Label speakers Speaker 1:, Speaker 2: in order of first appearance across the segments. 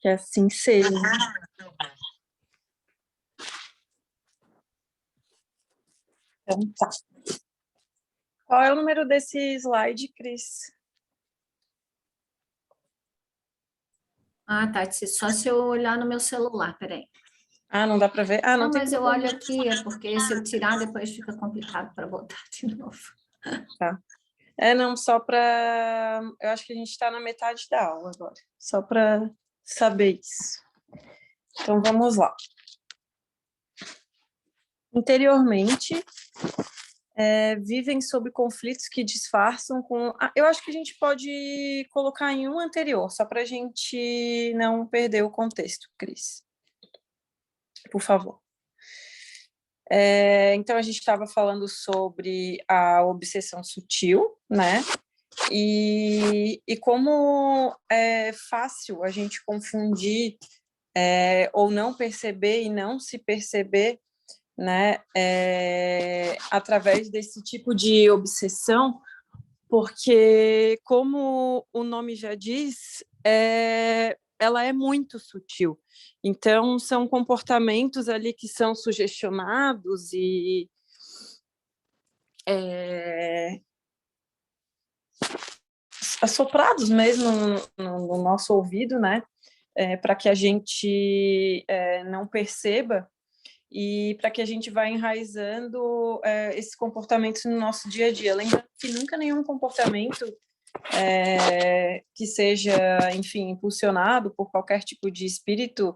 Speaker 1: Que assim seja. Então tá. Qual é o número desse slide, Cris?
Speaker 2: Ah, tá. Só se eu olhar no meu celular, peraí.
Speaker 1: Ah, não dá para ver? Ah, não,
Speaker 2: Não,
Speaker 1: tem
Speaker 2: mas eu
Speaker 1: problema.
Speaker 2: olho aqui, é porque se eu tirar, depois fica complicado para botar de novo.
Speaker 1: Tá. Não, só para... Eu acho que a gente está na metade da aula agora. Só para saber isso. Então, vamos lá. Interiormente, vivem sob conflitos que disfarçam com... eu acho que a gente pode colocar em um anterior, só para a gente não perder o contexto, Cris. Por favor. Então, a gente estava falando sobre a obsessão sutil, né? E como é fácil a gente confundir ou não perceber e não se perceber, né? Através desse tipo de obsessão, porque, como o nome já diz, ela é muito sutil. Então, são comportamentos ali que são sugestionados e assoprados mesmo no nosso ouvido, né? Para que a gente não perceba e para que a gente vá enraizando esses comportamentos no nosso dia a dia. Lembrando que nunca nenhum comportamento que seja, enfim, impulsionado por qualquer tipo de espírito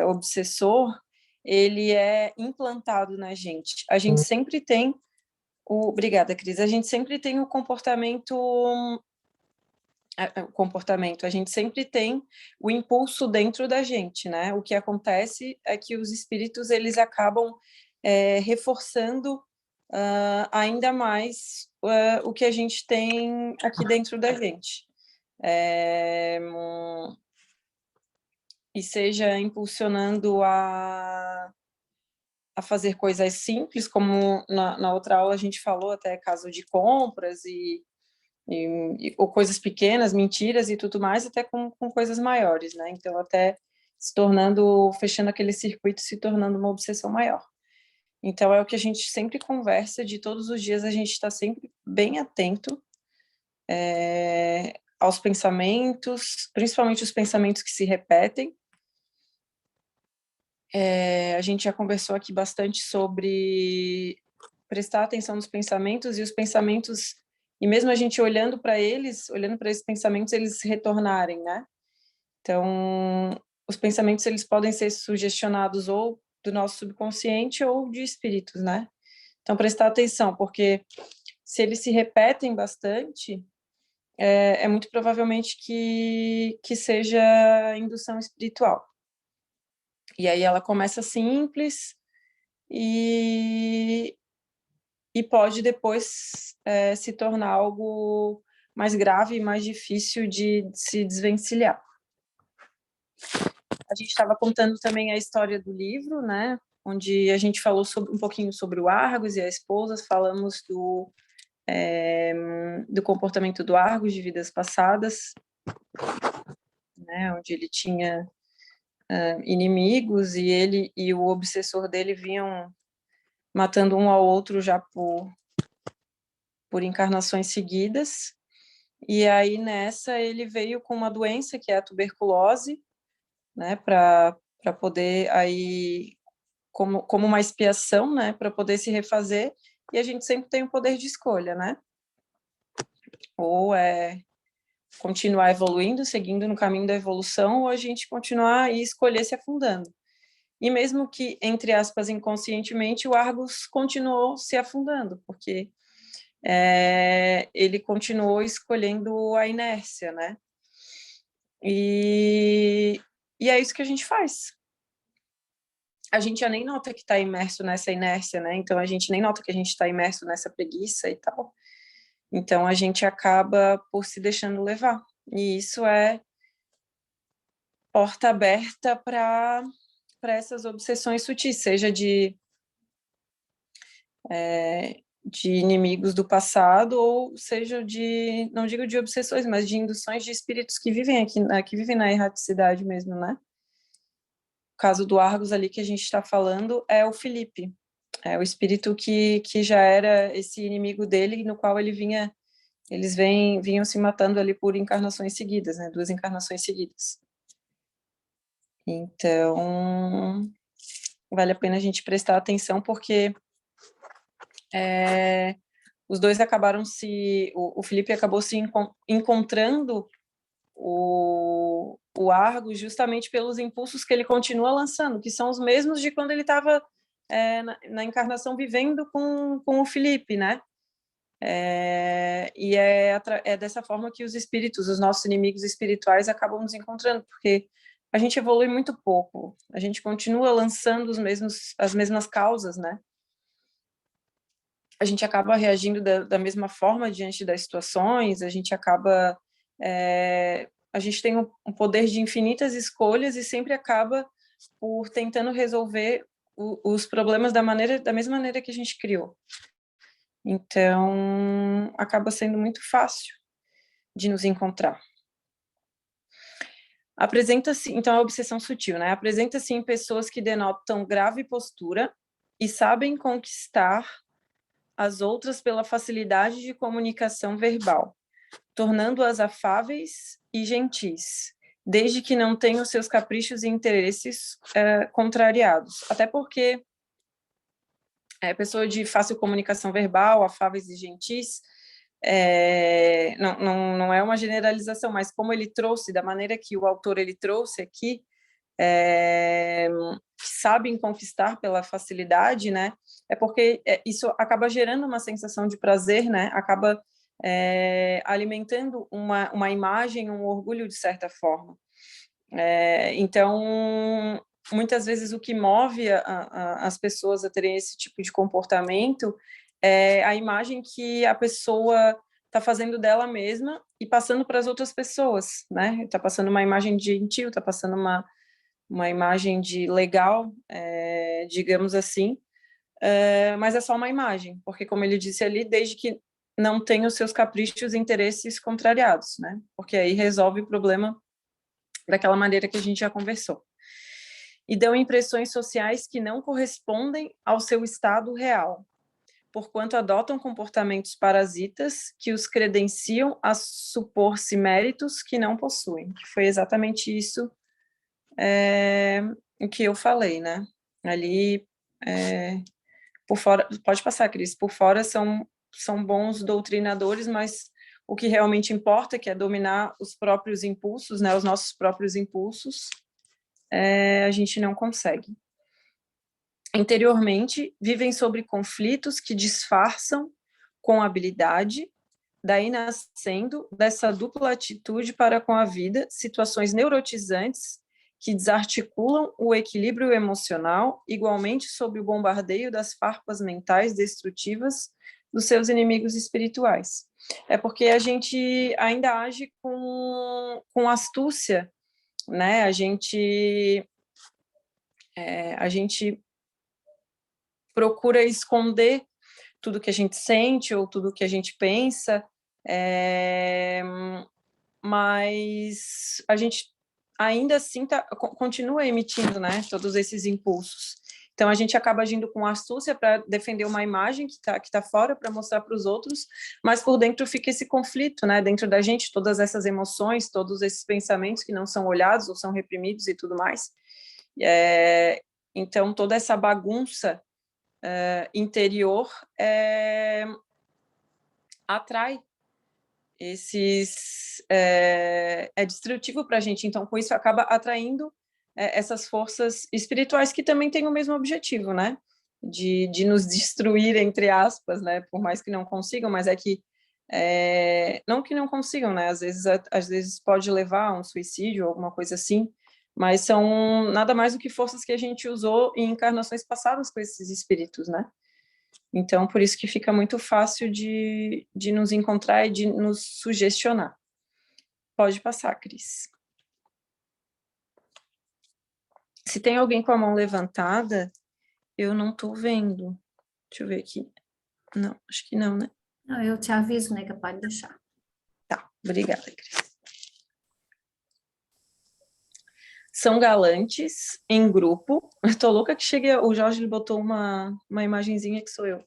Speaker 1: obsessor, ele é implantado na gente. A gente sempre tem Obrigada, Cris. A gente sempre tem o comportamento, a gente sempre tem o impulso dentro da gente, né? O que acontece é que os espíritos, eles acabam reforçando ainda mais o que a gente tem aqui dentro da gente. E seja impulsionando a fazer coisas simples, como na outra aula a gente falou, até caso de compras ou coisas pequenas, mentiras e tudo mais, até com coisas maiores, né? Então, até fechando aquele circuito, se tornando uma obsessão maior. Então, é o que a gente sempre conversa, de todos os dias a gente está sempre bem atento aos pensamentos, principalmente os pensamentos que se repetem. A gente já conversou aqui bastante sobre prestar atenção nos pensamentos, e os pensamentos, e mesmo a gente olhando para esses pensamentos, eles retornarem, né? Então, os pensamentos, eles podem ser sugestionados ou do nosso subconsciente ou de espíritos, né? Então, prestar atenção, porque se eles se repetem bastante, é muito provavelmente que seja indução espiritual. E aí ela começa simples e pode depois se tornar algo mais grave e mais difícil de se desvencilhar. A gente estava contando também a história do livro, né? Onde a gente falou um pouquinho sobre o Argos e a esposa, falamos do comportamento do Argos de vidas passadas, né? Onde ele tinha inimigos e ele e o obsessor dele vinham matando um ao outro já por encarnações seguidas. E aí, nessa, ele veio com uma doença, que é a tuberculose, né, para poder, aí, como uma expiação, né, para poder se refazer, e a gente sempre tem o poder de escolha, né? Ou continuar evoluindo, seguindo no caminho da evolução, ou a gente continuar e escolher se afundando. E mesmo que, entre aspas, inconscientemente, o Argos continuou se afundando, porque ele continuou escolhendo a inércia, né? E é isso que a gente faz. A gente já nem nota que está imerso nessa inércia, né? Então, a gente nem nota que a gente está imerso nessa preguiça e tal. Então, a gente acaba por se deixando levar. E isso é porta aberta para essas obsessões sutis, seja de de inimigos do passado, ou seja, não digo de obsessões, mas de induções de espíritos que vivem aqui, que vivem na erraticidade mesmo, né? O caso do Argos ali que a gente está falando é o Filipe, é o espírito que já era esse inimigo dele, no qual eles vinham se matando ali por encarnações seguidas, né? 2 encarnações seguidas. Então, vale a pena a gente prestar atenção, porque os dois acabaram o Felipe acabou se encontrando o Argos justamente pelos impulsos que ele continua lançando, que são os mesmos de quando ele estava na encarnação vivendo com o Felipe, né? E é dessa forma que os espíritos, os nossos inimigos espirituais, acabam nos encontrando, porque a gente evolui muito pouco, a gente continua lançando as mesmas causas, né? A gente acaba reagindo da mesma forma diante das situações, a gente acaba... a gente tem um poder de infinitas escolhas e sempre acaba por tentando resolver os problemas da mesma maneira que a gente criou. Então, acaba sendo muito fácil de nos encontrar. Apresenta-se, então, a obsessão sutil, né? Apresenta-se em pessoas que denotam grave postura e sabem conquistar as outras pela facilidade de comunicação verbal, tornando-as afáveis e gentis, desde que não tenham seus caprichos e interesses contrariados. Até porque pessoa de fácil comunicação verbal, afáveis e gentis, não é uma generalização, mas como ele trouxe, da maneira que o autor ele trouxe aqui, sabem conquistar pela facilidade, né? É porque isso acaba gerando uma sensação de prazer, né? Acaba alimentando uma imagem, um orgulho de certa forma. Então, muitas vezes o que move as pessoas a terem esse tipo de comportamento é a imagem que a pessoa está fazendo dela mesma e passando para as outras pessoas, né? Está passando uma imagem de gentil, está passando uma imagem de legal, digamos assim, mas é só uma imagem, porque, como ele disse ali, desde que não tenha os seus caprichos e interesses contrariados, né? Porque aí resolve o problema daquela maneira que a gente já conversou. E dão impressões sociais que não correspondem ao seu estado real, porquanto adotam comportamentos parasitas que os credenciam a supor-se méritos que não possuem, que foi exatamente isso o que eu falei, né? Ali, por fora, pode passar, Cris, por fora são bons doutrinadores, mas o que realmente importa, que é dominar os próprios impulsos, né, os nossos próprios impulsos, a gente não consegue. Interiormente, vivem sobre conflitos que disfarçam com habilidade, daí nascendo dessa dupla atitude para com a vida, situações neurotizantes que desarticulam o equilíbrio emocional, igualmente sob o bombardeio das farpas mentais destrutivas dos seus inimigos espirituais. É porque a gente ainda age com astúcia, né? A gente procura esconder tudo que a gente sente ou tudo que a gente pensa, mas a gente ainda assim continua emitindo, né, todos esses impulsos. Então, a gente acaba agindo com astúcia para defender uma imagem que tá fora, para mostrar para os outros, mas por dentro fica esse conflito, né, dentro da gente, todas essas emoções, todos esses pensamentos que não são olhados ou são reprimidos e tudo mais. Então, toda essa bagunça interior atrai é destrutivo para a gente, então com isso acaba atraindo essas forças espirituais que também têm o mesmo objetivo, né, de nos destruir, entre aspas, né, por mais que não consigam, mas não que não consigam, né, às vezes pode levar a um suicídio ou alguma coisa assim, mas são nada mais do que forças que a gente usou em encarnações passadas com esses espíritos, né. Então, por isso que fica muito fácil de nos encontrar e de nos sugestionar. Pode passar, Cris. Se tem alguém com a mão levantada, eu não estou vendo. Deixa eu ver aqui. Não, acho que não, né?
Speaker 2: Não, eu te aviso, nega, pode deixar.
Speaker 1: Tá, obrigada, Cris. São galantes em grupo. Eu tô louca que chegue. O Jorge ele botou uma imagenzinha que sou eu.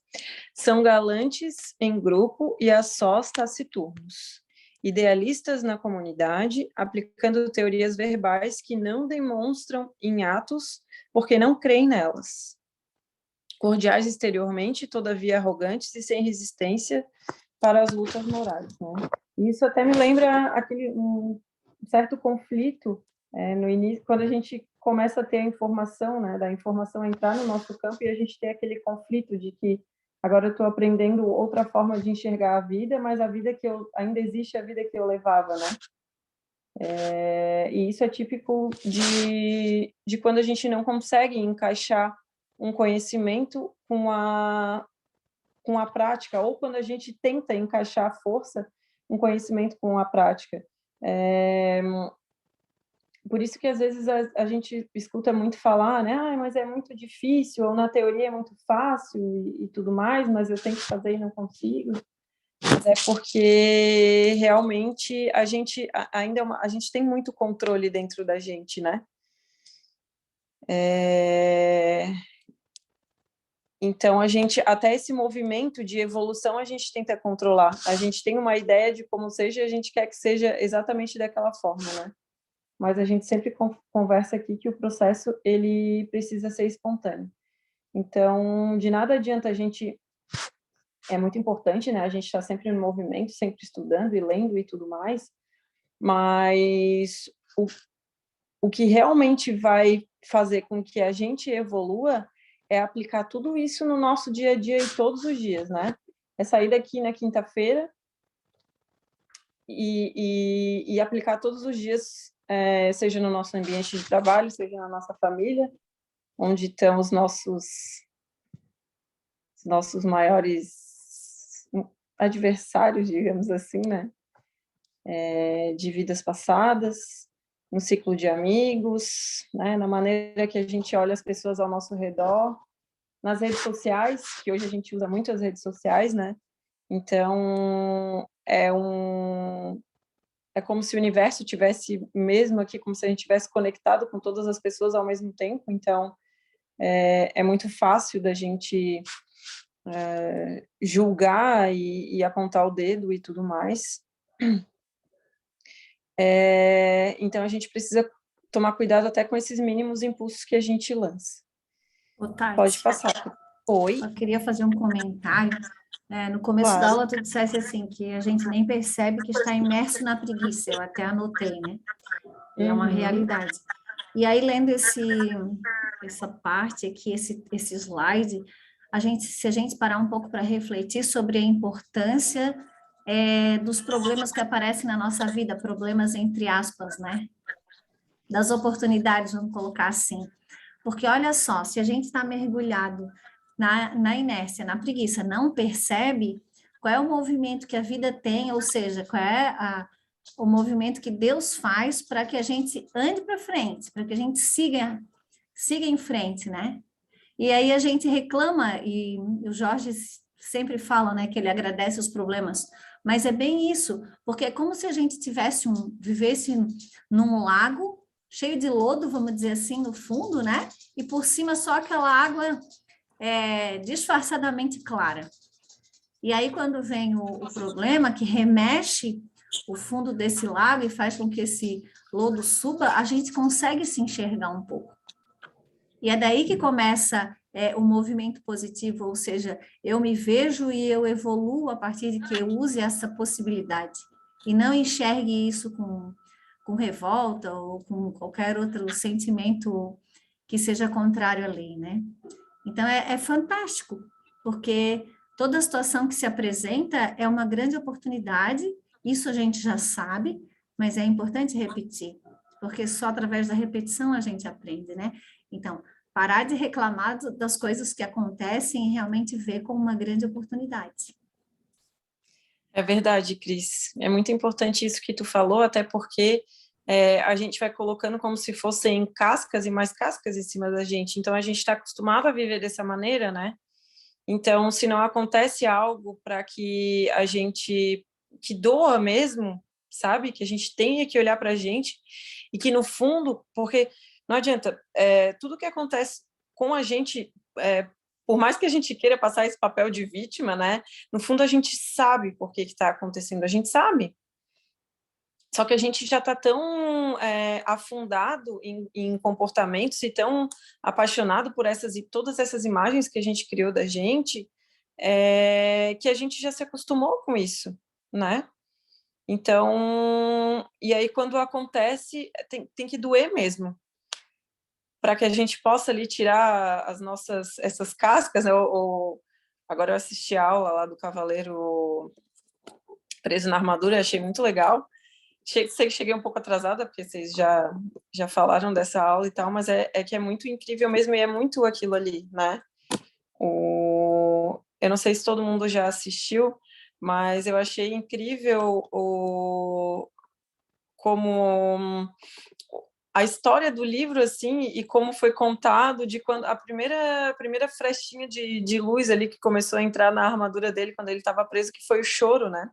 Speaker 1: São galantes em grupo e a sós taciturnos. Idealistas na comunidade, aplicando teorias verbais que não demonstram em atos porque não creem nelas. Cordiais exteriormente, todavia arrogantes e sem resistência para as lutas morais, né? Isso até me lembra um certo conflito no início, quando a gente começa a ter a informação, né, da informação entrar no nosso campo e a gente tem aquele conflito de que agora eu estou aprendendo outra forma de enxergar a vida, mas a vida que eu ainda existe a vida que eu levava, né? E isso é típico de quando a gente não consegue encaixar um conhecimento com a prática, ou quando a gente tenta encaixar à força um conhecimento com a prática. Por isso que às vezes a gente escuta muito falar, né? Ah, mas é muito difícil, ou na teoria é muito fácil e tudo mais, mas eu tenho que fazer e não consigo. Mas é porque realmente a gente ainda a gente tem muito controle dentro da gente, né? Então, a gente, até esse movimento de evolução, a gente tenta controlar. A gente tem uma ideia de como seja e a gente quer que seja exatamente daquela forma, né? Mas a gente sempre conversa aqui que o processo, ele precisa ser espontâneo. Então, de nada adianta a gente... É muito importante, né? A gente está sempre no movimento, sempre estudando e lendo e tudo mais, mas o que realmente vai fazer com que a gente evolua é aplicar tudo isso no nosso dia a dia e todos os dias, né? É sair daqui na quinta-feira e aplicar todos os dias, seja no nosso ambiente de trabalho, seja na nossa família, onde estão os nossos maiores adversários, digamos assim, né? De vidas passadas, no ciclo de amigos, né? Na maneira que a gente olha as pessoas ao nosso redor, nas redes sociais, que hoje a gente usa muito as redes sociais, né? Então, é como se o universo tivesse mesmo aqui, como se a gente tivesse conectado com todas as pessoas ao mesmo tempo. Então, é muito fácil da gente julgar e apontar o dedo e tudo mais. Então, a gente precisa tomar cuidado até com esses mínimos impulsos que a gente lança.
Speaker 2: Ô, Tati,
Speaker 1: Pode passar. Oi?
Speaker 2: eu queria fazer um comentário. No começo da
Speaker 1: Claro.
Speaker 2: aula, tu dissesse assim, que a gente nem percebe que está imerso na preguiça. Eu até anotei, né? E é uma realidade. E aí, lendo essa parte aqui, esse slide, se a gente parar um pouco para refletir sobre a importância dos problemas que aparecem na nossa vida, problemas entre aspas, né? Das oportunidades, vamos colocar assim. Porque olha só, se a gente está mergulhado na inércia, na preguiça, não percebe qual é o movimento que a vida tem, ou seja, qual é o movimento que Deus faz para que a gente ande para frente, para que a gente siga em frente, né? E aí a gente reclama, e o Jorge sempre fala, né, que ele agradece os problemas, mas é bem isso, porque é como se a gente vivesse num lago cheio de lodo, vamos dizer assim, no fundo, né? E por cima só aquela água disfarçadamente clara. E aí, quando vem o problema que remexe o fundo desse lago e faz com que esse lodo suba, a gente consegue se enxergar um pouco. E é daí que começa o movimento positivo, ou seja, eu me vejo e eu evoluo a partir de que eu use essa possibilidade. E não enxergue isso com revolta ou com qualquer outro sentimento que seja contrário à lei, né? Então, é fantástico, porque toda situação que se apresenta é uma grande oportunidade, isso a gente já sabe, mas é importante repetir, porque só através da repetição a gente aprende, né? Então, parar de reclamar das coisas que acontecem e realmente ver como uma grande oportunidade.
Speaker 1: É verdade, Cris. É muito importante isso que tu falou, até porque a gente vai colocando como se fossem cascas e mais cascas em cima da gente. Então, a gente está acostumado a viver dessa maneira, né? Então, se não acontece algo para que a gente, que doa mesmo, sabe? Que a gente tenha que olhar para a gente e que, no fundo, porque não adianta, tudo que acontece com a gente, por mais que a gente queira passar esse papel de vítima, né? No fundo, a gente sabe por que está acontecendo, a gente sabe. Só que a gente já está tão afundado em comportamentos e tão apaixonado por todas essas imagens que a gente criou da gente, que a gente já se acostumou com isso, né? Então, e aí quando acontece, tem que doer mesmo, para que a gente possa ali tirar essas cascas, né? Agora eu assisti a aula lá do Cavaleiro Preso na Armadura, achei muito legal. Sei que cheguei um pouco atrasada, porque vocês já falaram dessa aula e tal, mas é que é muito incrível mesmo, e é muito aquilo ali, né? Eu não sei se todo mundo já assistiu, mas eu achei incrível como a história do livro, assim, e como foi contado, de quando a primeira flechinha de luz ali que começou a entrar na armadura dele quando ele estava preso, que foi o choro, né?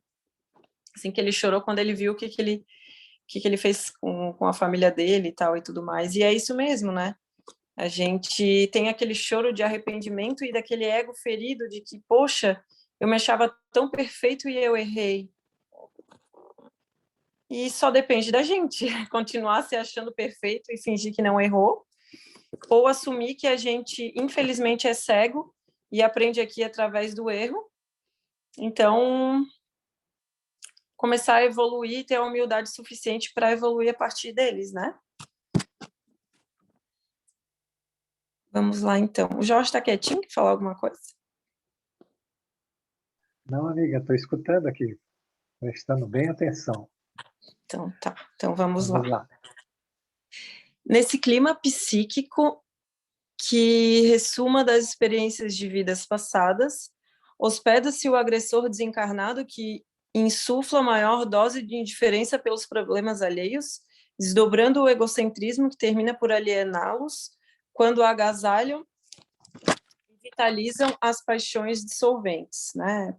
Speaker 1: Assim, que ele chorou quando ele viu o que ele fez com a família dele e tal e tudo mais. E é isso mesmo, né? A gente tem aquele choro de arrependimento e daquele ego ferido de que, poxa, eu me achava tão perfeito e eu errei. E só depende da gente continuar se achando perfeito e fingir que não errou, ou assumir que a gente, infelizmente, é cego e aprende aqui através do erro. Então, começar a evoluir, ter a humildade suficiente para evoluir a partir deles, né? Vamos lá, então. O Jorge está quietinho? Quer falar alguma coisa?
Speaker 3: Não, amiga, estou escutando aqui, prestando bem atenção.
Speaker 1: Então, tá. Então, vamos
Speaker 3: Vamos lá.
Speaker 1: Nesse clima psíquico que ressuma das experiências de vidas passadas, hospeda-se o agressor desencarnado que insufla maior dose de indiferença pelos problemas alheios, desdobrando o egocentrismo que termina por aliená-los, quando agasalham e vitalizam as paixões dissolventes, né?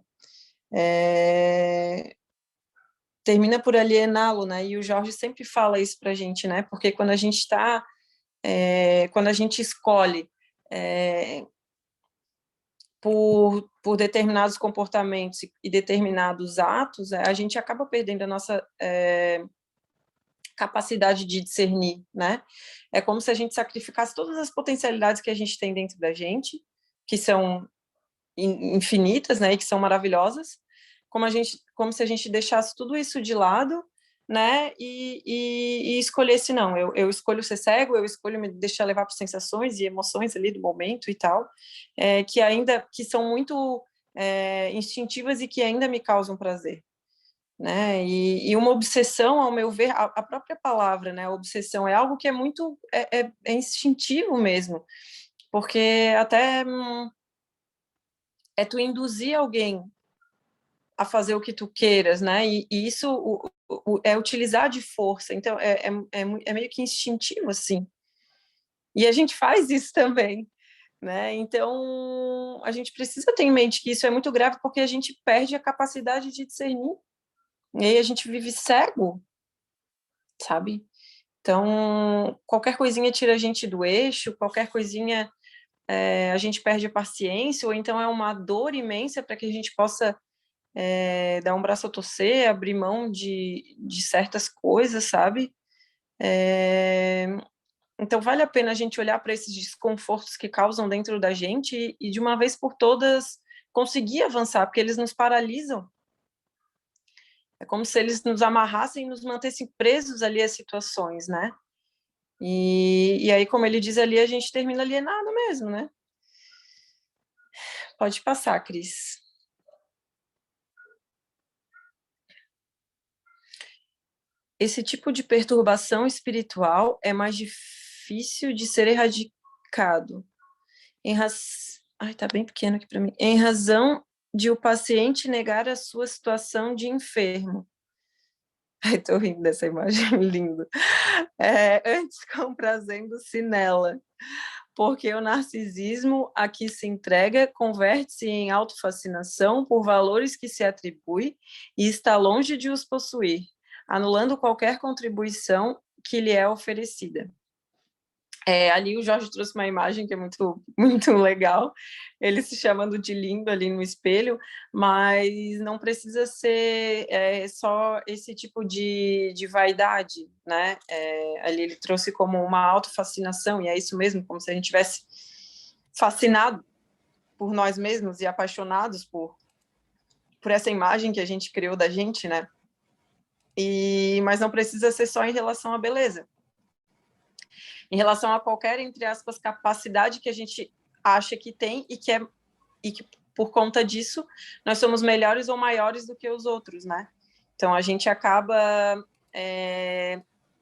Speaker 1: Termina por aliená-lo, né? E o Jorge sempre fala isso para a gente, né? Porque quando a gente está, quando a gente escolhe por determinados comportamentos e determinados atos, a gente acaba perdendo a nossa capacidade de discernir, né? É como se a gente sacrificasse todas as potencialidades que a gente tem dentro da gente, que são infinitas, né? E que são maravilhosas, como se a gente deixasse tudo isso de lado, né, e escolhesse, não, eu escolho ser cego, eu escolho me deixar levar por sensações e emoções ali do momento e tal, que são muito instintivas e que ainda me causam prazer, né, e uma obsessão, ao meu ver, a própria palavra, né, obsessão é algo que é muito, é instintivo mesmo, porque até é tu induzir alguém a fazer o que tu queiras, né? E isso é utilizar de força. Então, é meio que instintivo, assim. E a gente faz isso também, né? Então, a gente precisa ter em mente que isso é muito grave porque a gente perde a capacidade de discernir. E aí a gente vive cego, sabe? Então, qualquer coisinha tira a gente do eixo, qualquer coisinha a gente perde a paciência, ou então é uma dor imensa para que a gente possa dar um braço a torcer, abrir mão de certas coisas, sabe? Então, vale a pena a gente olhar para esses desconfortos que causam dentro da gente e, de uma vez por todas, conseguir avançar, porque eles nos paralisam. É como se eles nos amarrassem e nos mantessem presos ali às situações, né? E aí, como ele diz ali, a gente termina alienado mesmo, né? Pode passar, Cris. Esse tipo de perturbação espiritual é mais difícil de ser erradicado. Ai, tá bem pequeno aqui para mim. Em razão de o paciente negar a sua situação de enfermo. Ai, tô rindo dessa imagem linda. Antes comprazendo-se nela. porque o narcisismo a que se entrega converte-se em autofascinação por valores que se atribui e está longe de os possuir, anulando qualquer contribuição que lhe é oferecida. Ali o Jorge trouxe uma imagem que é muito, muito legal, ele se chamando de lindo ali no espelho, mas não precisa ser só esse tipo de vaidade, né? Ali ele trouxe como uma autofascinação, e é isso mesmo, como se a gente tivesse fascinado por nós mesmos e apaixonados por essa imagem que a gente criou da gente, né? Mas não precisa ser só em relação à beleza. Em relação a qualquer, entre aspas, capacidade que a gente acha que tem e que por conta disso nós somos melhores ou maiores do que os outros, né? Então a gente acaba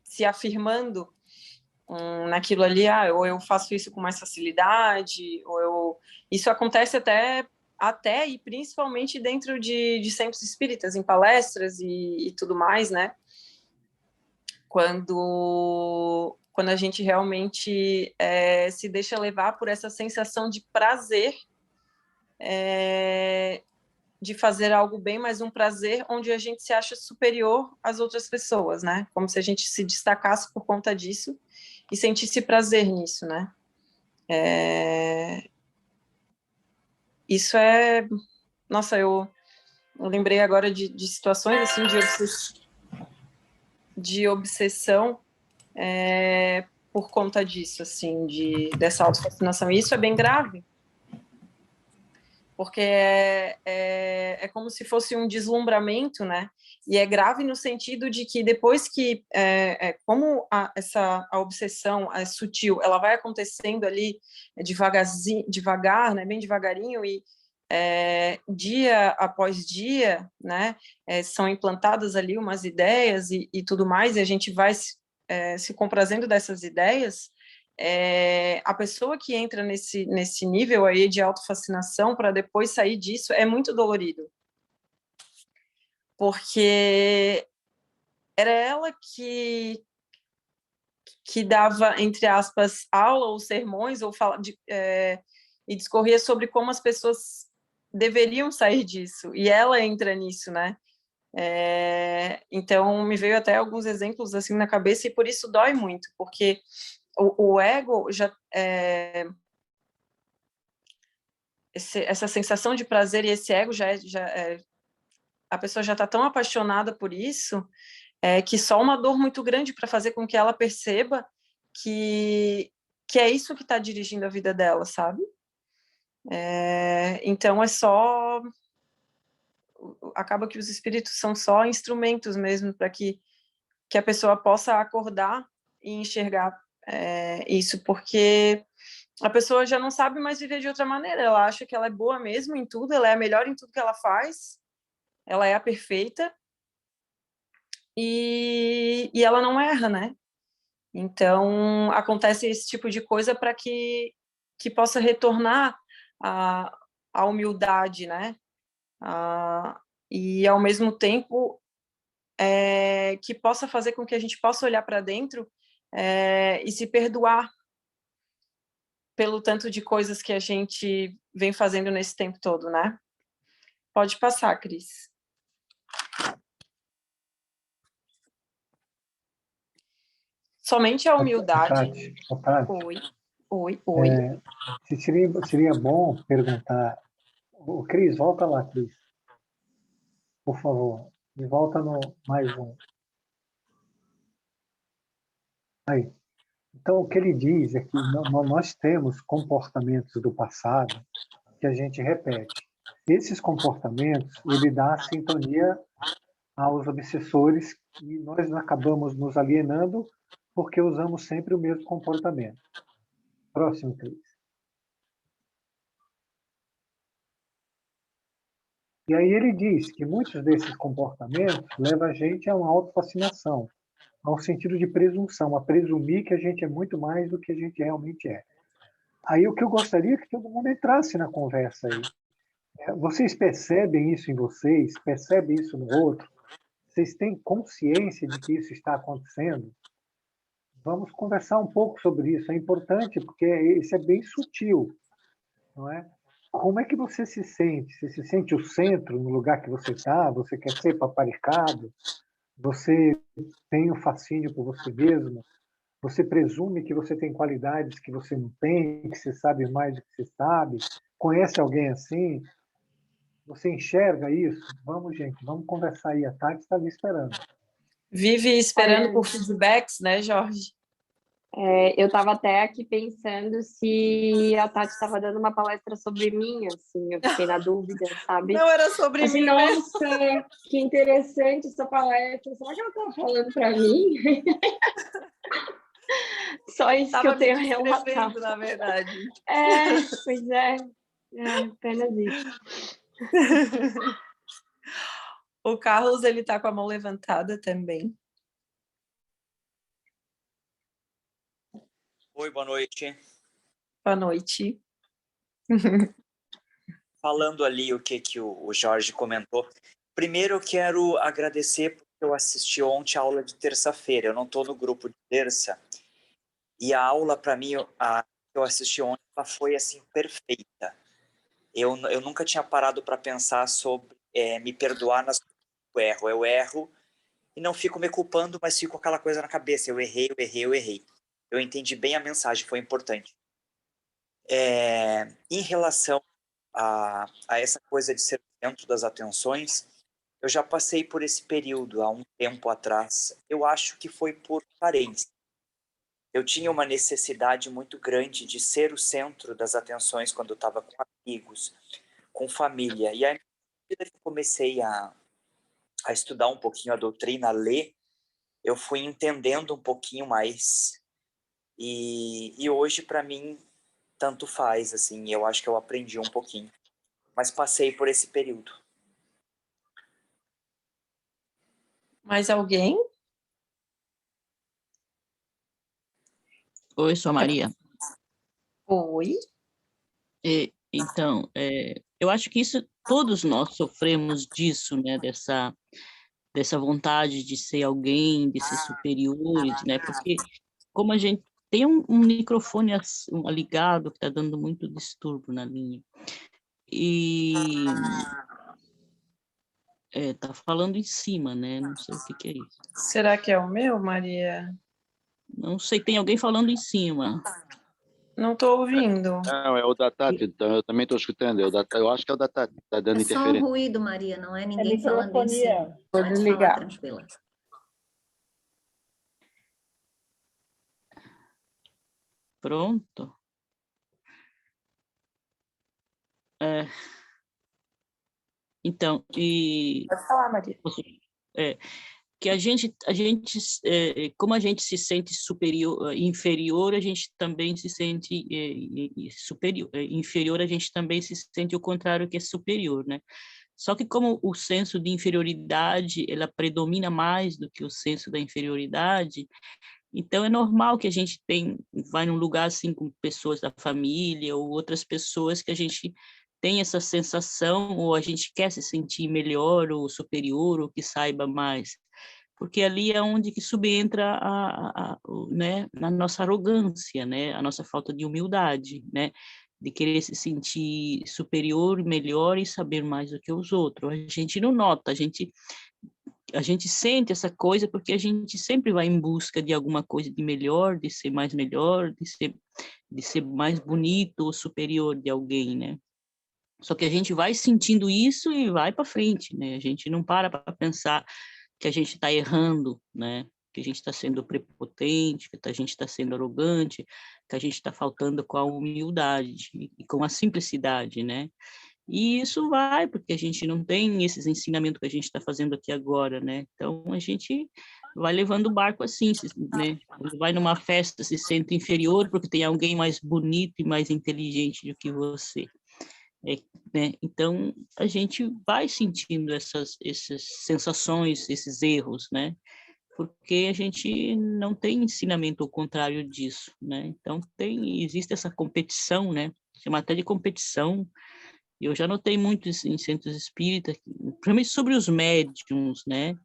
Speaker 1: se afirmando naquilo ali, ou eu faço isso com mais facilidade, isso acontece até e principalmente dentro de centros espíritas, em palestras e tudo mais, né? Quando a gente realmente se deixa levar por essa sensação de prazer de fazer algo bem, mas um prazer onde a gente se acha superior às outras pessoas, né? Como se a gente se destacasse por conta disso e sentisse prazer nisso, né? Isso é... Nossa, eu lembrei agora de situações assim de obsessão por conta disso, assim, dessa autofascinação. E isso é bem grave, porque é como se fosse um deslumbramento, né? E é grave no sentido de que depois que, como a obsessão é sutil, ela vai acontecendo ali devagar, né? Bem devagarinho, e dia após dia, né? São implantadas ali umas ideias e tudo mais, e a gente vai se comprazendo dessas ideias. A pessoa que entra nesse nível aí de autofascinação para depois sair disso é muito dolorido, porque era ela que dava, entre aspas, aula ou sermões ou e discorria sobre como as pessoas deveriam sair disso, e ela entra nisso, né? Então me veio até alguns exemplos assim na cabeça, e por isso dói muito, porque o ego já essa sensação de prazer e esse ego a pessoa já está tão apaixonada por isso que só uma dor muito grande para fazer com que ela perceba que é isso que está dirigindo a vida dela, sabe? Então acaba que os espíritos são só instrumentos mesmo para que a pessoa possa acordar e enxergar isso, porque a pessoa já não sabe mais viver de outra maneira, ela acha que ela é boa mesmo em tudo, ela é a melhor em tudo que ela faz, ela é a perfeita, e ela não erra, né? Então, acontece esse tipo de coisa para que possa retornar a humildade, né? E, ao mesmo tempo, que possa fazer com que a gente possa olhar para dentro e se perdoar pelo tanto de coisas que a gente vem fazendo nesse tempo todo, né? Pode passar, Cris. Somente a humildade...
Speaker 3: Tati,
Speaker 1: Oi.
Speaker 3: seria bom perguntar... Cris, volta lá, Cris. Por favor, e volta no mais um. Aí. Então, o que ele diz é que nós temos comportamentos do passado que a gente repete. Esses comportamentos, ele dá sintonia aos obsessores e nós acabamos nos alienando porque usamos sempre o mesmo comportamento. Próximo, Cris. E aí ele diz que muitos desses comportamentos levam a gente a uma autofascinação, ao sentido de presunção, a presumir que a gente é muito mais do que a gente realmente é. Aí o que eu gostaria é que todo mundo entrasse na conversa aí. Vocês percebem isso em vocês? Percebem isso no outro? Vocês têm consciência de que isso está acontecendo? vamos conversar um pouco sobre isso. É importante porque isso é bem sutil, não é? Como é que você se sente? Você se sente o centro no lugar que você está? Você quer ser paparicado? Você tem um fascínio por você mesmo? Você presume que você tem qualidades que você não tem, que você sabe mais do que você sabe? Conhece alguém assim? Você enxerga isso? Vamos, gente, vamos conversar aí. A Tati está ali esperando.
Speaker 1: Vive esperando
Speaker 4: Olha,
Speaker 1: por feedbacks, né, Jorge?
Speaker 4: eu estava até aqui pensando se a Tati estava dando uma palestra sobre mim, assim, eu fiquei na dúvida, sabe?
Speaker 1: Não era sobre
Speaker 4: Assim,
Speaker 1: mim mesmo.
Speaker 4: nossa, que interessante essa palestra, será que ela estava falando para mim? Só isso que eu
Speaker 1: Estava me
Speaker 4: tenho a relatar.
Speaker 1: descrevendo, na verdade.
Speaker 4: Pois é, apenas isso.
Speaker 1: O Carlos, ele tá com a mão levantada também.
Speaker 5: Oi, boa noite.
Speaker 1: Boa noite.
Speaker 5: Falando ali o que o Jorge comentou, primeiro eu quero agradecer porque eu assisti ontem a aula de terça-feira. Eu não estou no grupo de terça. E a aula, para mim, a que eu assisti ontem, ela foi assim perfeita. Eu nunca tinha parado para pensar sobre me perdoar nas coisas que eu erro. Eu erro e não fico me culpando, mas fico com aquela coisa na cabeça. Eu errei, eu errei, eu errei. Eu entendi bem a mensagem, foi importante. Em relação a essa coisa de ser o centro das atenções, eu já passei por esse período há um tempo atrás. Eu acho que foi por carência. Eu tinha uma necessidade muito grande de ser o centro das atenções quando eu estava com amigos, com família. E aí, à medida que eu comecei a estudar um pouquinho a doutrina, a ler, eu fui entendendo um pouquinho mais. E hoje, para mim, tanto faz, assim, eu acho que eu aprendi um pouquinho. Mas passei por esse período.
Speaker 1: Mais alguém?
Speaker 6: Oi, sou a Maria.
Speaker 1: Oi.
Speaker 6: Então, eu acho que isso, todos nós sofremos disso, né? Dessa vontade de ser alguém, de ser superiores, né? Porque como a gente tem um microfone ligado que está dando muito distúrbio na linha. E tá falando em cima, né? Não sei o que é isso.
Speaker 1: Será que é o meu, Maria?
Speaker 6: Não sei, tem alguém falando em cima.
Speaker 1: Não estou ouvindo.
Speaker 7: Não, é o da Tati, então eu também estou escutando. Eu acho que é o da Tati, está dando
Speaker 2: É só um
Speaker 7: interferência.
Speaker 2: ruído, Maria, não é ninguém falando em si.
Speaker 1: Vou
Speaker 2: Pode falar
Speaker 1: desligar.
Speaker 2: tranquila.
Speaker 6: Pronto. Então,
Speaker 1: Pode falar, Maria.
Speaker 6: Que a gente como a gente se sente superior, inferior, a gente também se sente superior, inferior, a gente também se sente o contrário, que é superior, né? Só que como o senso de inferioridade, ela predomina mais do que o senso da inferioridade, então é normal que a gente vai num lugar assim com pessoas da família ou outras pessoas que a gente tem essa sensação, ou a gente quer se sentir melhor ou superior, ou que saiba mais, porque ali é onde que subentra né, na nossa arrogância, né, a nossa falta de humildade, né, de querer se sentir superior, melhor e saber mais do que os outros. A gente não nota, a gente sente essa coisa porque a gente sempre vai em busca de alguma coisa de melhor, de ser mais melhor, de ser mais bonito ou superior de alguém, né? Só que a gente vai sentindo isso e vai para frente, né? A gente não para pensar que a gente está errando, né? Que a gente está sendo prepotente, que a gente está sendo arrogante, que a gente está faltando com a humildade e com a simplicidade, né? E isso vai, porque a gente não tem esses ensinamentos que a gente está fazendo aqui agora, né? Então, a gente vai levando o barco assim, né? Quando vai numa festa, se sente inferior porque tem alguém mais bonito e mais inteligente do que você. Né? Então, a gente vai sentindo essas sensações, esses erros, né? Porque a gente não tem ensinamento ao contrário disso, né? Então, existe essa competição, né? Chama até de competição. Eu já notei muito em centros espíritas, principalmente sobre os médiums, né?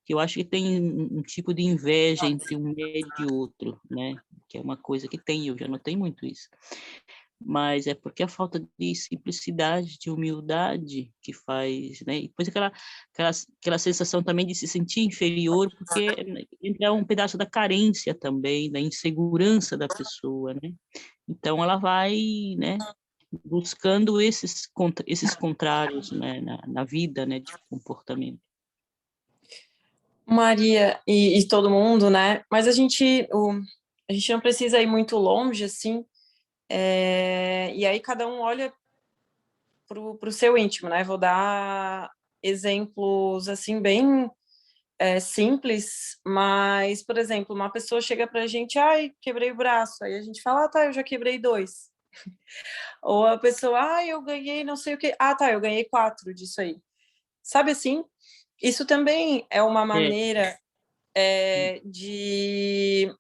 Speaker 6: que eu acho que tem um tipo de inveja entre um médio e outro, né? Que é uma coisa que tem, eu já notei muito isso. Mas é porque a falta de simplicidade, de humildade que faz, né? E depois aquela sensação também de se sentir inferior, porque entra um pedaço da carência também, da insegurança da pessoa, né? Então ela vai, né, buscando esses contrários, né, na vida, né, de comportamento.
Speaker 1: Maria e todo mundo, né? Mas a gente não precisa ir muito longe, assim, e aí cada um olha para o seu íntimo, né? Vou dar exemplos, assim, bem simples, mas, por exemplo, uma pessoa chega para a gente, ai, quebrei o braço, aí a gente fala, ah, tá, eu já quebrei 2. Ou a pessoa, ah, eu ganhei não sei o quê, ah, tá, eu ganhei 4 disso aí. Sabe assim? Isso também é uma maneira de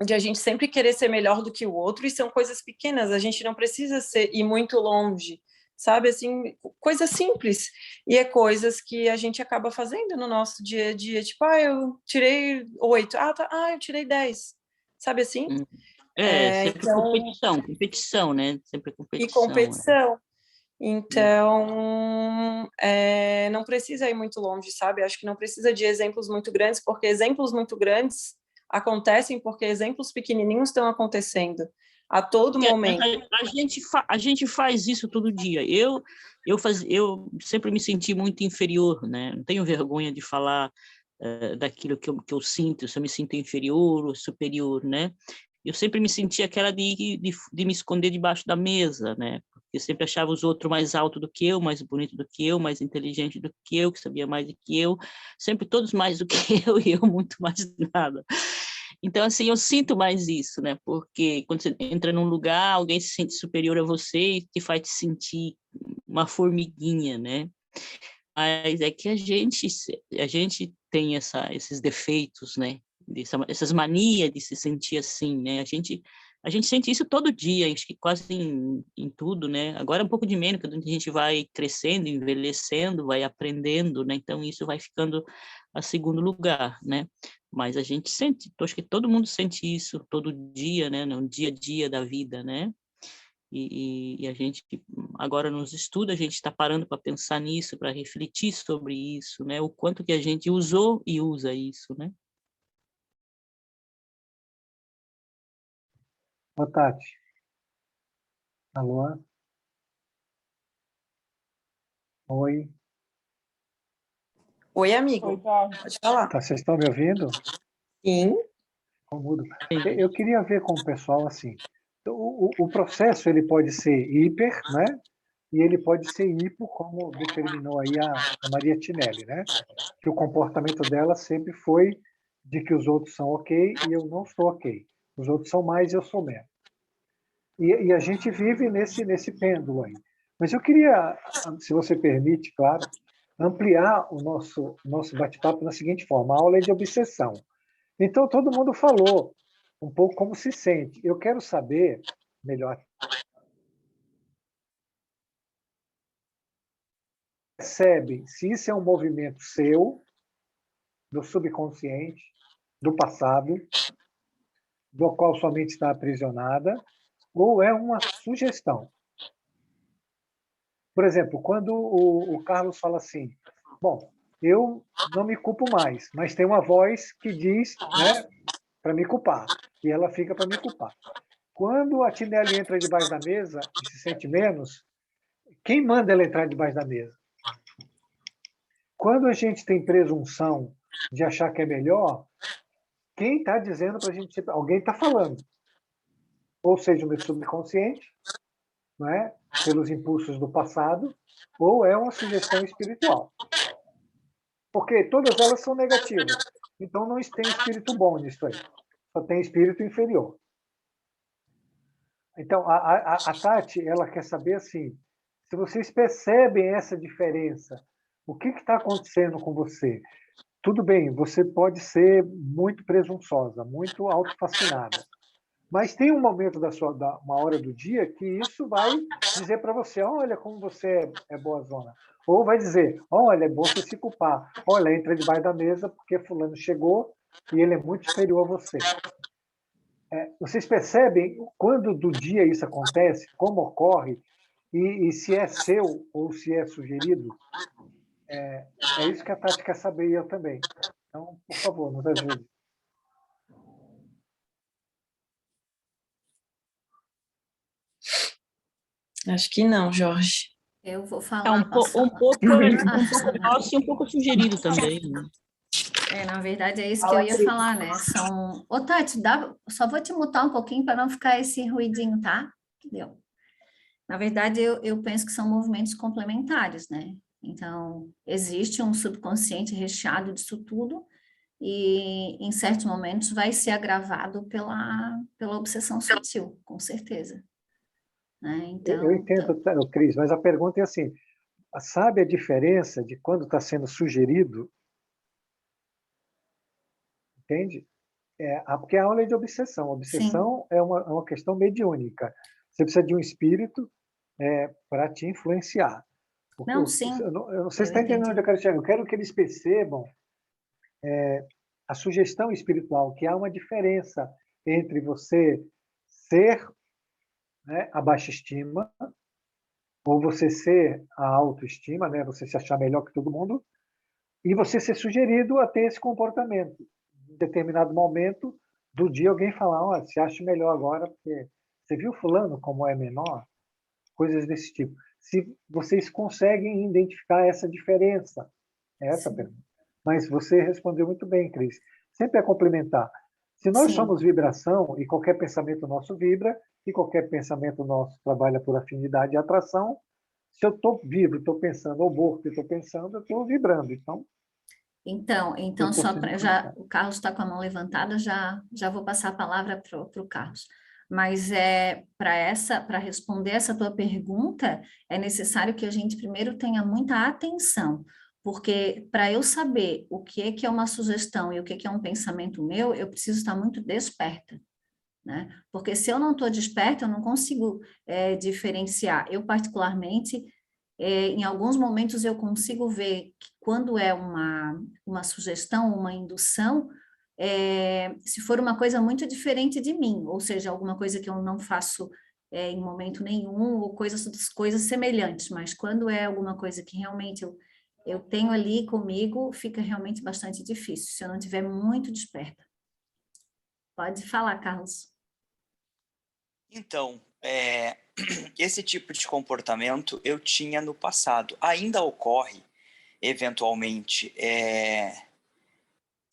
Speaker 1: a gente sempre querer ser melhor do que o outro, e são coisas pequenas, a gente não precisa ir muito longe, sabe, assim, coisas simples, e é coisas que a gente acaba fazendo no nosso dia a dia, tipo, ah, eu tirei 8, ah, tá, ah, eu tirei 10, sabe assim?
Speaker 6: Sempre
Speaker 1: Então,
Speaker 6: competição, né? Sempre
Speaker 1: e
Speaker 6: competição.
Speaker 1: competição. Então, não precisa ir muito longe, sabe? Acho que não precisa de exemplos muito grandes, porque exemplos muito grandes acontecem porque exemplos pequenininhos estão acontecendo a todo momento.
Speaker 6: A gente faz isso todo dia. Eu sempre me senti muito inferior, né? Não tenho vergonha de falar daquilo que eu sinto, se eu me sinto inferior ou superior, né? Eu sempre me senti aquela de me esconder debaixo da mesa, né? Eu sempre achava os outros mais alto do que eu, mais bonito do que eu, mais inteligente do que eu, que sabia mais do que eu, sempre todos mais do que eu e eu muito mais nada. Então, assim, eu sinto mais isso, né? Porque quando você entra num lugar, alguém se sente superior a você e te faz te sentir uma formiguinha, né? Mas é que a gente tem esses defeitos, né? Essas manias de se sentir assim, né? A gente sente isso todo dia, acho que quase em tudo, né? Agora um pouco de menos, quando a gente vai crescendo, envelhecendo, vai aprendendo, né? Então isso vai ficando a segundo lugar, né? Mas a gente sente, acho que todo mundo sente isso todo dia, né? No dia a dia da vida, né? E a gente, agora nos estudos, a gente está parando para pensar nisso, para refletir sobre isso, né? O quanto que a gente usou e usa isso, né?
Speaker 3: Ô, Tati. Alô? Oi.
Speaker 1: Oi, amigo. Pode falar.
Speaker 3: Tá, vocês estão me ouvindo?
Speaker 1: Sim.
Speaker 3: Mudo. Eu queria ver com o pessoal assim. O processo ele pode ser hiper, né? E ele pode ser hipo, como determinou aí a Maria Tinelli, né? Que o comportamento dela sempre foi de que os outros são ok e eu não sou ok. Os outros são mais e eu sou menos. E a gente vive nesse pêndulo aí. Mas eu queria, se você permite, claro, ampliar o nosso bate-papo na seguinte forma: a aula é de obsessão. Então, todo mundo falou um pouco como se sente. Eu quero saber, melhor, percebe se isso é um movimento seu, do subconsciente, do passado, do qual sua mente está aprisionada, ou é uma sugestão. Por exemplo, quando o Carlos fala assim, bom, eu não me culpo mais, mas tem uma voz que diz, né, para me culpar, e ela fica para me culpar. Quando a Tinelli entra debaixo da mesa e se sente menos, quem manda ela entrar debaixo da mesa? Quando a gente tem presunção de achar que é melhor, quem está dizendo para a gente... Alguém está falando. Ou seja, o meu subconsciente, não é? Pelos impulsos do passado, ou é uma sugestão espiritual. Porque todas elas são negativas. Então não tem espírito bom nisso aí. Só tem espírito inferior. Então, a Tati, ela quer saber assim, se vocês percebem essa diferença, o que está acontecendo com você? Tudo bem, você pode ser muito presunçosa, muito autofascinada, Mas tem um momento uma hora do dia que isso vai dizer para você, olha como você é boazona. Ou vai dizer, olha, é bom você se culpar. Olha, entra debaixo da mesa porque fulano chegou e ele é muito superior a você. Vocês percebem quando do dia isso acontece, como ocorre, e se é seu ou se é sugerido? É isso que a Tati quer saber e eu também. Então, por favor, nos ajude.
Speaker 1: Acho que não, Jorge.
Speaker 2: Eu vou
Speaker 6: É
Speaker 2: falar.
Speaker 6: um pouco nosso e um pouco sugerido também.
Speaker 2: Na verdade, é isso que eu ia falar, né? Ô, Tati, só vou te mutar um pouquinho para não ficar esse ruidinho, tá? Entendeu? Na verdade, eu penso que são movimentos complementares, né? Então, existe um subconsciente recheado disso tudo e, em certos momentos, vai ser agravado pela obsessão sutil, com certeza. Né? Então,
Speaker 3: Eu entendo, Cris, mas a pergunta é assim, sabe a diferença de quando está sendo sugerido? Entende? Porque a aula é de obsessão. Obsessão é uma questão mediúnica. Você precisa de um espírito para te influenciar.
Speaker 2: Não, sim.
Speaker 3: Eu não sei se está entendendo onde eu quero chegar. Eu quero que eles percebam a sugestão espiritual, que há uma diferença entre você ser, né, a baixa estima, ou você ser a autoestima, né, você se achar melhor que todo mundo, e você ser sugerido a ter esse comportamento. Em determinado momento do dia, alguém falar, olha, você acha melhor agora, porque você viu fulano como é menor? Coisas desse tipo. Se vocês conseguem identificar essa diferença, essa a pergunta. Mas você respondeu muito bem, Cris. Sempre é complementar. Se nós somos vibração e qualquer pensamento nosso vibra, e qualquer pensamento nosso trabalha por afinidade e atração, se eu estou vivo, estou pensando, ou morto, estou pensando, eu estou vibrando.
Speaker 2: Então só para o Carlos está com a mão levantada, já vou passar a palavra para o Carlos. Mas para responder essa tua pergunta, é necessário que a gente primeiro tenha muita atenção, porque para eu saber o que é uma sugestão e o que é um pensamento meu, eu preciso estar muito desperta. Né? Porque se eu não estou desperta, eu não consigo diferenciar. Eu, particularmente, em alguns momentos eu consigo ver que quando é uma sugestão, uma indução, se for uma coisa muito diferente de mim, ou seja, alguma coisa que eu não faço em momento nenhum, ou coisas semelhantes, mas quando é alguma coisa que realmente eu tenho ali comigo, fica realmente bastante difícil, se eu não estiver muito desperta. Pode falar, Carlos.
Speaker 5: Então, esse tipo de comportamento eu tinha no passado. Ainda ocorre, eventualmente.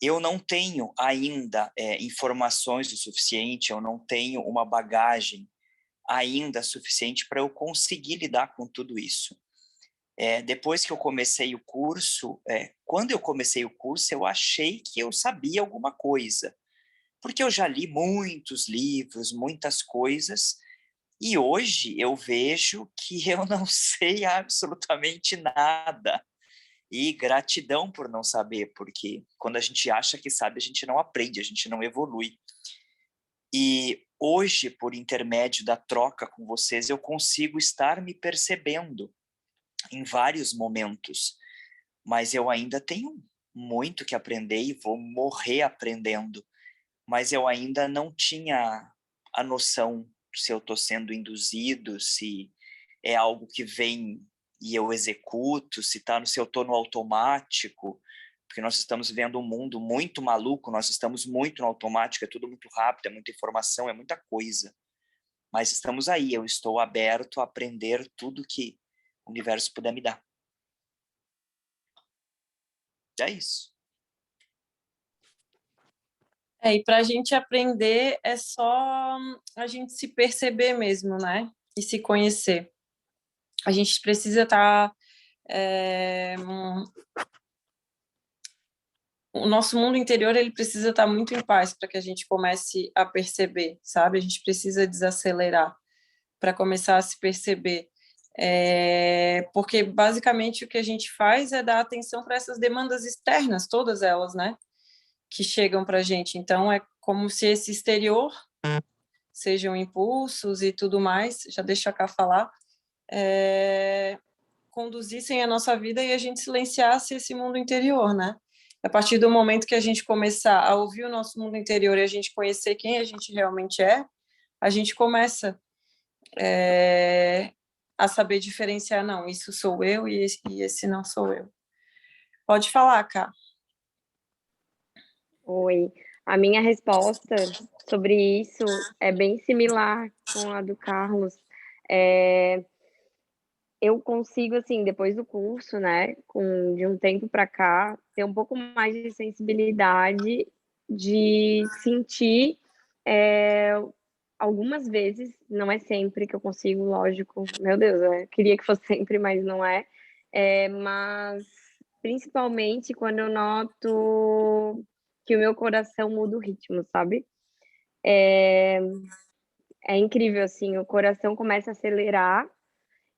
Speaker 5: Eu não tenho ainda informações o suficiente, eu não tenho uma bagagem ainda suficiente para eu conseguir lidar com tudo isso. Depois que eu comecei o curso, quando eu comecei o curso, eu achei que eu sabia alguma coisa, porque eu já li muitos livros, muitas coisas, e hoje eu vejo que eu não sei absolutamente nada. E gratidão por não saber, porque quando a gente acha que sabe, a gente não aprende, a gente não evolui. E hoje, por intermédio da troca com vocês, eu consigo estar me percebendo em vários momentos, mas eu ainda tenho muito que aprender e vou morrer aprendendo, mas eu ainda não tinha a noção se eu estou sendo induzido, se é algo que vem e eu executo, se eu estou no automático, porque nós estamos vivendo um mundo muito maluco, nós estamos muito no automático, é tudo muito rápido, é muita informação, é muita coisa. Mas estamos aí, eu estou aberto a aprender tudo que o universo puder me dar. É isso.
Speaker 1: E para a gente aprender é só a gente se perceber mesmo, né? E se conhecer. A gente precisa estar... o nosso mundo interior ele precisa estar muito em paz para que a gente comece a perceber, sabe? A gente precisa desacelerar para começar a se perceber. Porque basicamente o que a gente faz é dar atenção para essas demandas externas, todas elas, né? Que chegam para a gente. Então é como se esse exterior sejam impulsos e tudo mais, já deixa cá falar, conduzissem a nossa vida e a gente silenciasse esse mundo interior, né? A partir do momento que a gente começar a ouvir o nosso mundo interior e a gente conhecer quem a gente realmente é, a gente começa a saber diferenciar, não, isso sou eu e esse não sou eu. Pode falar, Ká.
Speaker 4: Oi. A minha resposta sobre isso é bem similar com a do Carlos. Eu consigo, assim, depois do curso, né, de um tempo para cá, ter um pouco mais de sensibilidade de sentir algumas vezes, não é sempre que eu consigo, lógico, meu Deus, eu queria que fosse sempre, mas não é, mas principalmente quando eu noto que o meu coração muda o ritmo, sabe? É incrível, assim, o coração começa a acelerar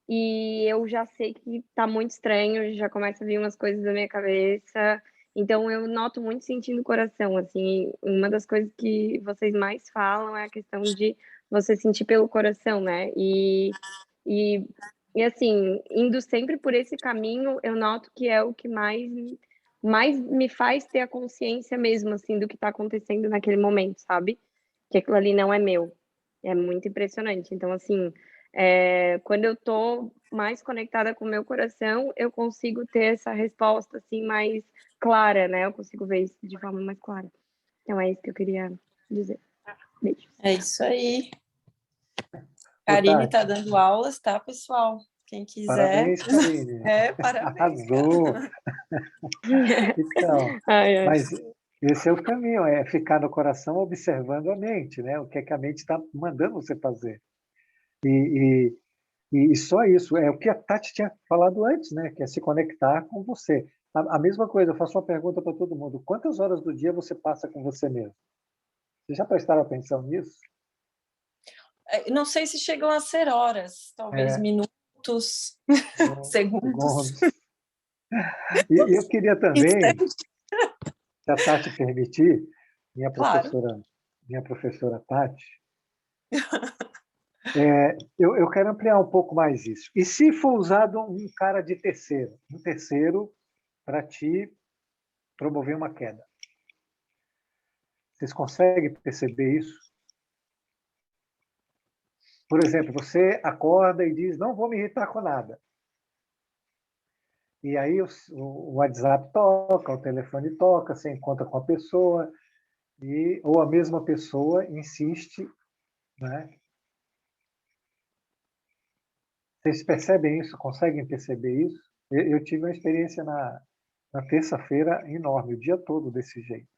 Speaker 4: e eu já sei que tá muito estranho, já começa a vir umas coisas da minha cabeça. Então eu noto muito sentindo o coração, assim, uma das coisas que vocês mais falam é a questão de você sentir pelo coração, né? E, e assim, indo sempre por esse caminho, eu noto que é o que mais me faz ter a consciência mesmo, assim, do que tá acontecendo naquele momento, sabe? Que aquilo ali não é meu. É muito impressionante. Então, assim, quando eu tô mais conectada com o meu coração, eu consigo ter essa resposta, assim, mais clara, né? Eu consigo ver isso de forma mais clara. Então, é isso que eu queria dizer. Beijos.
Speaker 1: É isso aí.
Speaker 3: Ô,
Speaker 1: Karine
Speaker 3: Tati,
Speaker 1: está dando aulas, tá, pessoal? Quem quiser.
Speaker 3: parabéns, Karine.
Speaker 1: Parabéns,
Speaker 3: Arrasou. Então,
Speaker 4: Ai, ai.
Speaker 3: mas esse é o caminho, é ficar no coração observando a mente, né? O que é que a mente está mandando você fazer. E, e só isso, é o que a Tati tinha falado antes, né? Que é se conectar com você. A mesma coisa, eu faço uma pergunta para todo mundo. Quantas horas do dia você passa com você mesmo? Vocês já prestaram atenção nisso?
Speaker 1: Não sei se chegam a ser horas, talvez minutos, segundos,
Speaker 3: Segundos. E eu queria também,
Speaker 1: instantes.
Speaker 3: se a Tati permitir, minha
Speaker 1: Claro.
Speaker 3: professora Tati, eu quero ampliar um pouco mais isso. E se for usado um cara de terceiro, para te promover uma queda? Vocês conseguem perceber isso? Por exemplo, você acorda e diz, não vou me irritar com nada. E aí o WhatsApp toca, o telefone toca, você encontra com a pessoa, ou a mesma pessoa insiste, né? Vocês percebem isso? Conseguem perceber isso? Eu tive uma experiência na terça-feira enorme, o dia todo desse jeito.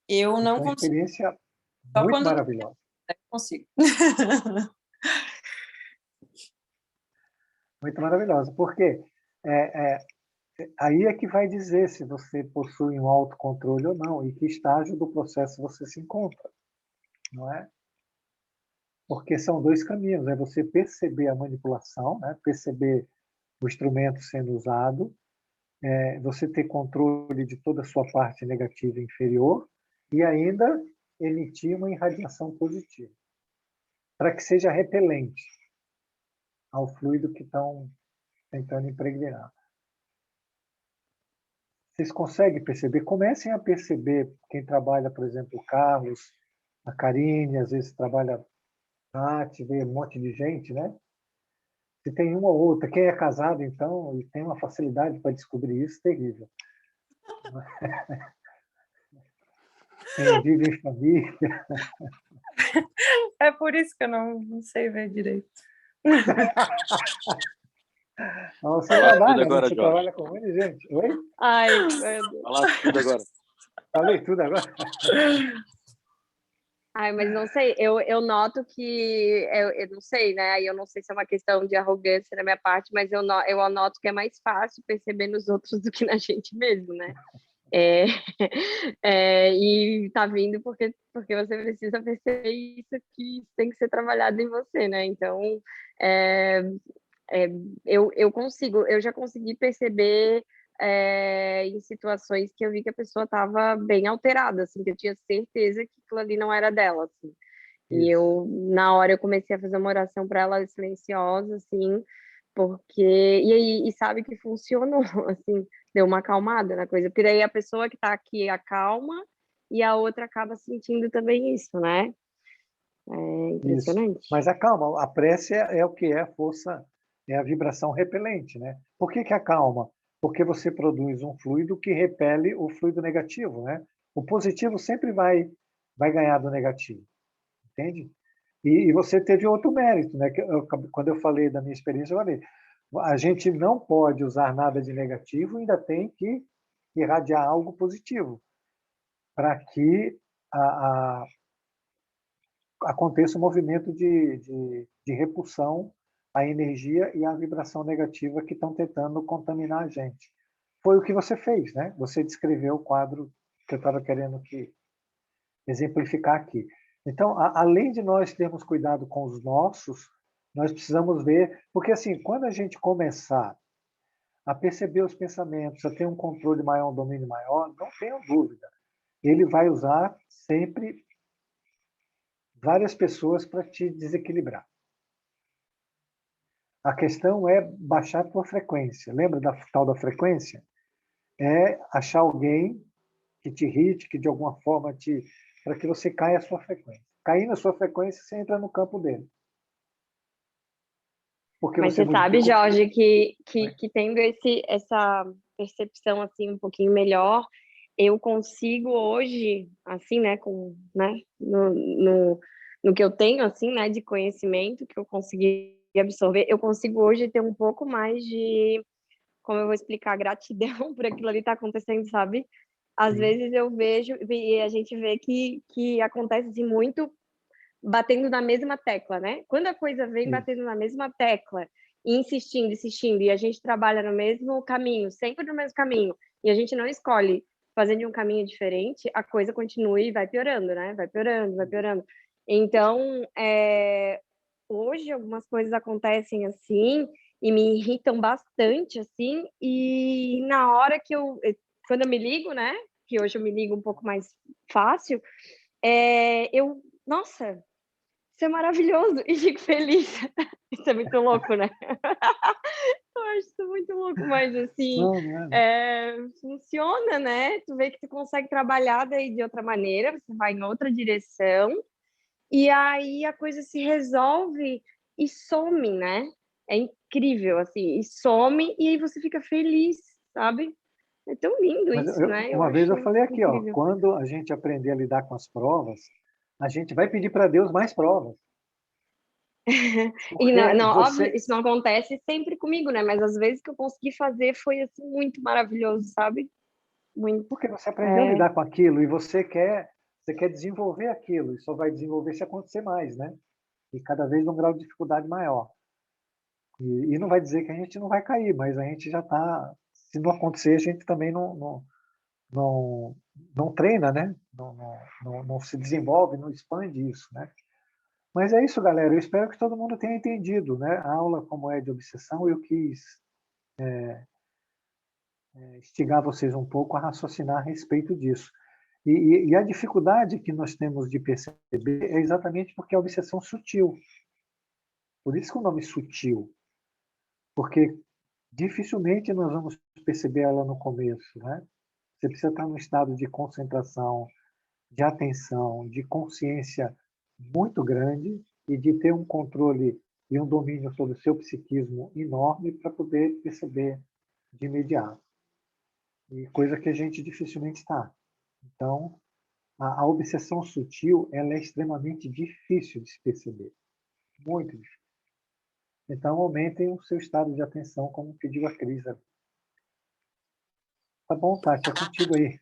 Speaker 1: Eu não
Speaker 3: Foi uma
Speaker 1: consigo,
Speaker 3: experiência
Speaker 1: só
Speaker 3: muito
Speaker 1: quando eu
Speaker 3: maravilhosa.
Speaker 1: consigo.
Speaker 3: Muito maravilhosa. Porque aí é que vai dizer se você possui um autocontrole ou não, e que estágio do processo você se encontra, não é? Porque são dois caminhos, é você perceber a manipulação, né? Perceber o instrumento sendo usado, você ter controle de toda a sua parte negativa inferior e ainda emitir uma irradiação positiva, para que seja repelente ao fluido que estão tentando impregnar. Vocês conseguem perceber? Comecem a perceber, quem trabalha, por exemplo, o Carlos, a Karine, às vezes trabalha a Tati, vê um monte de gente, né? Se tem uma ou outra, quem é casado, então, e tem uma facilidade para descobrir isso, terrível. Quem vive em família.
Speaker 1: É por isso que eu não sei ver direito.
Speaker 3: Você
Speaker 7: Fala tudo
Speaker 3: trabalha,
Speaker 7: agora,
Speaker 3: você
Speaker 7: Jorge.
Speaker 3: trabalha com um monte de gente. Oi?
Speaker 4: Ai, meu Deus.
Speaker 7: Fala tudo agora.
Speaker 3: Falei tudo agora?
Speaker 4: Ai, mas não sei, eu noto que, eu não sei, né? Aí eu não sei se é uma questão de arrogância da minha parte, mas eu anoto que é mais fácil perceber nos outros do que na gente mesmo, né? E tá vindo porque você precisa perceber isso que tem que ser trabalhado em você, né? Então, eu já consegui perceber em situações que eu vi que a pessoa estava bem alterada, assim, que eu tinha certeza que aquilo ali não era dela, assim. E eu, na hora, eu comecei a fazer uma oração para ela silenciosa, assim, porque... E sabe que funcionou, assim, deu uma acalmada na coisa, porque daí a pessoa que está aqui acalma e a outra acaba sentindo também isso, né? É
Speaker 3: Isso.
Speaker 4: impressionante.
Speaker 3: Mas acalma, a prece é o que é a força, é a vibração repelente, né? Por que acalma? Porque você produz um fluido que repele o fluido negativo, né? O positivo sempre vai ganhar do negativo, entende? E você teve outro mérito, né? Quando eu falei da minha experiência, eu falei, a gente não pode usar nada de negativo, ainda tem que irradiar algo positivo para que aconteça um movimento de repulsão à energia e à vibração negativa que estão tentando contaminar a gente. Foi o que você fez, né? Você descreveu o quadro que eu estava querendo exemplificar aqui. Então, além de nós termos cuidado com os nossos, nós precisamos ver, porque assim, quando a gente começar a perceber os pensamentos, a ter um controle maior, um domínio maior, não tenho dúvida, ele vai usar sempre várias pessoas para te desequilibrar. A questão é baixar a tua frequência. Lembra da tal da frequência? É achar alguém que te irrite, que de alguma forma para que você caia a sua frequência. Cair na sua frequência, você entra no campo dele. Porque
Speaker 4: Mas você sabe, Jorge, que tendo essa percepção assim um pouquinho melhor, eu consigo hoje, assim, né, no que eu tenho, assim, né, de conhecimento que eu consegui absorver, eu consigo hoje ter um pouco mais de, como eu vou explicar, gratidão por aquilo ali estar acontecendo, sabe? Às vezes eu vejo, e a gente vê que acontece assim, muito batendo na mesma tecla, né? Quando a coisa vem batendo na mesma tecla, e insistindo, insistindo, e a gente trabalha no mesmo caminho, sempre no mesmo caminho, e a gente não escolhe fazer de um caminho diferente, a coisa continua e vai piorando, né? Vai piorando, vai piorando. Então, hoje algumas coisas acontecem assim, e me irritam bastante, assim, e na hora quando eu me ligo, né? Que hoje eu me ligo um pouco mais fácil, nossa, isso é maravilhoso e fico feliz. Isso é muito louco, né? Eu acho isso muito louco, mas assim, funciona, né? Tu vê que tu consegue trabalhar daí de outra maneira, você vai em outra direção, e aí a coisa se resolve e some, né? É incrível, assim, e some, e aí você fica feliz, sabe? É tão lindo
Speaker 3: Mas
Speaker 4: isso, né?
Speaker 3: uma vez eu falei aqui, ó,
Speaker 4: incrível.
Speaker 3: quando a gente aprender a lidar com as provas, a gente vai pedir para Deus mais provas.
Speaker 4: E óbvio, isso não acontece sempre comigo, né? Mas às vezes que eu consegui fazer foi assim muito maravilhoso, sabe? Muito.
Speaker 3: Porque você aprendeu a lidar com aquilo e você quer desenvolver aquilo, e só vai desenvolver se acontecer mais, né? E cada vez num grau de dificuldade maior. E não vai dizer que a gente não vai cair, mas a gente já está. Se não acontecer, a gente também não treina, né? Não se desenvolve, não expande isso, né? Mas é isso, galera. Eu espero que todo mundo tenha entendido, né? A aula, como é de obsessão, eu quis instigar vocês um pouco a raciocinar a respeito disso. E a dificuldade que nós temos de perceber é exatamente porque é a obsessão sutil. Por isso que o nome sutil. Porque dificilmente nós vamos perceber ela no começo, né? Você precisa estar num estado de concentração, de atenção, de consciência muito grande e de ter um controle e um domínio sobre o seu psiquismo enorme para poder perceber de imediato. E coisa que a gente dificilmente está. Então, a obsessão sutil ela é extremamente difícil de se perceber. Muito difícil. Então, aumentem o seu estado de atenção, como pediu a Cris. Tá bom, Tati, é contigo aí.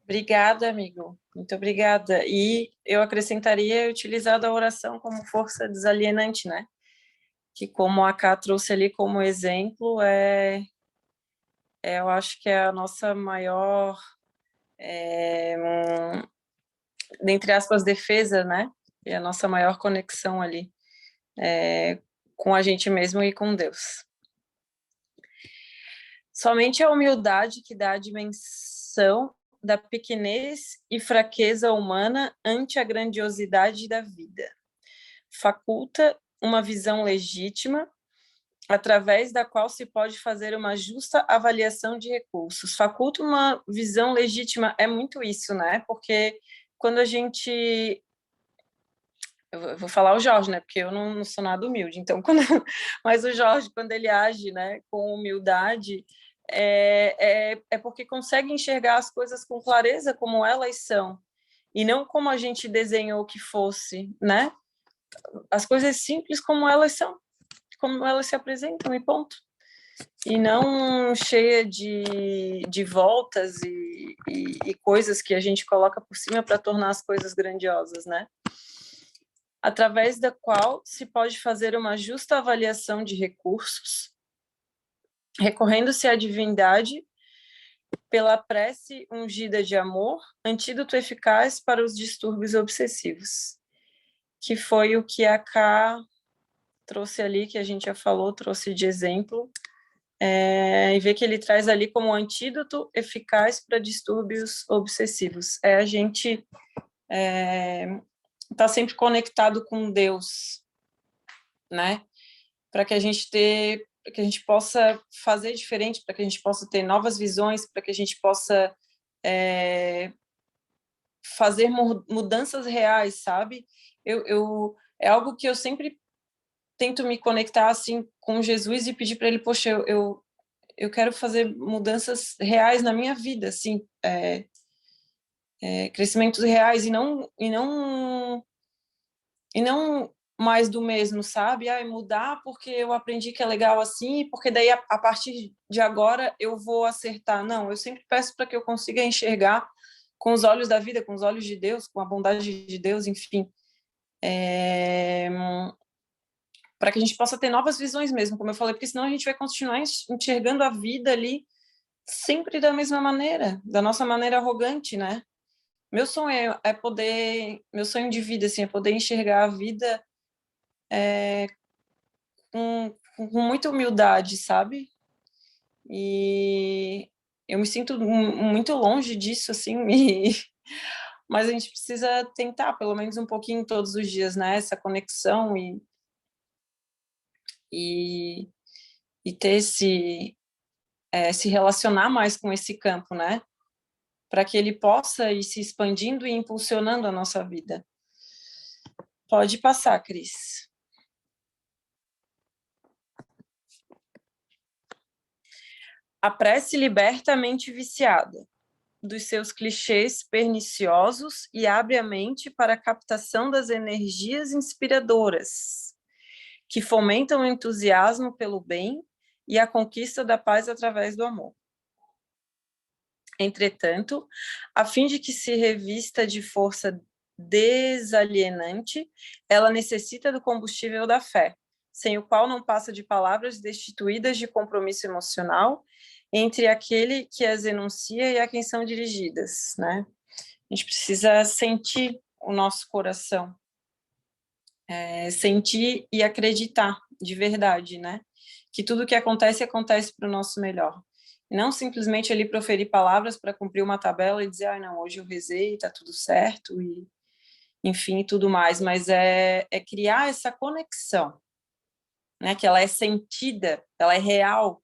Speaker 1: Obrigada, amigo. Muito obrigada. E eu acrescentaria utilizar a oração como força desalienante, né? Que, como a Ká trouxe ali como exemplo, eu acho que é a nossa maior, entre aspas, defesa, né? É a nossa maior conexão ali com a gente mesmo e com Deus. Somente a humildade que dá a dimensão da pequenez e fraqueza humana ante a grandiosidade da vida. Faculta uma visão legítima, através da qual se pode fazer uma justa avaliação de recursos. Faculta uma visão legítima, é muito isso, né? Porque quando a gente... Eu vou falar o Jorge, né? Porque eu não sou nada humilde. Então, mas o Jorge, quando ele age, né, com humildade, é porque consegue enxergar as coisas com clareza como elas são, e não como a gente desenhou que fosse, né? As coisas simples como elas são, como elas se apresentam, e ponto. E não cheia de voltas e coisas que a gente coloca por cima para tornar as coisas grandiosas, né? Através da qual se pode fazer uma justa avaliação de recursos, recorrendo-se à divindade pela prece ungida de amor, antídoto eficaz para os distúrbios obsessivos, que foi o que a Ká trouxe ali, que a gente já falou, trouxe de exemplo, e vê que ele traz ali como antídoto eficaz para distúrbios obsessivos. A gente tá sempre conectado com Deus, né? Para que a gente possa fazer diferente, para que a gente possa ter novas visões, para que a gente possa fazer mudanças reais, sabe? É algo que eu sempre tento me conectar assim com Jesus e pedir para ele, poxa, eu quero fazer mudanças reais na minha vida, assim, crescimentos reais, e não mais do mesmo, sabe? Mudar porque eu aprendi que é legal assim, porque daí a partir de agora eu vou acertar. Não, eu sempre peço para que eu consiga enxergar com os olhos da vida, com os olhos de Deus, com a bondade de Deus, enfim. Para que a gente possa ter novas visões mesmo, como eu falei, porque senão a gente vai continuar enxergando a vida ali sempre da mesma maneira, da nossa maneira arrogante, né? Meu sonho meu sonho de vida, assim, é poder enxergar a vida com muita humildade, sabe? E eu me sinto muito longe disso, assim, mas a gente precisa tentar, pelo menos um pouquinho todos os dias, né? Essa conexão e ter se relacionar mais com esse campo, né? Para que ele possa ir se expandindo e impulsionando a nossa vida. Pode passar, Cris. A prece liberta a mente viciada dos seus clichês perniciosos e abre a mente para a captação das energias inspiradoras, que fomentam o entusiasmo pelo bem e a conquista da paz através do amor. Entretanto, a fim de que se revista de força desalienante, ela necessita do combustível da fé, sem o qual não passa de palavras destituídas de compromisso emocional entre aquele que as enuncia e a quem são dirigidas, né? A gente precisa sentir o nosso coração, sentir e acreditar de verdade, né? Que tudo que acontece para o nosso melhor. Não simplesmente ali proferir palavras para cumprir uma tabela e dizer, não, hoje eu rezei, está tudo certo, e enfim, e tudo mais, mas é criar essa conexão, né? Que ela é sentida, ela é real,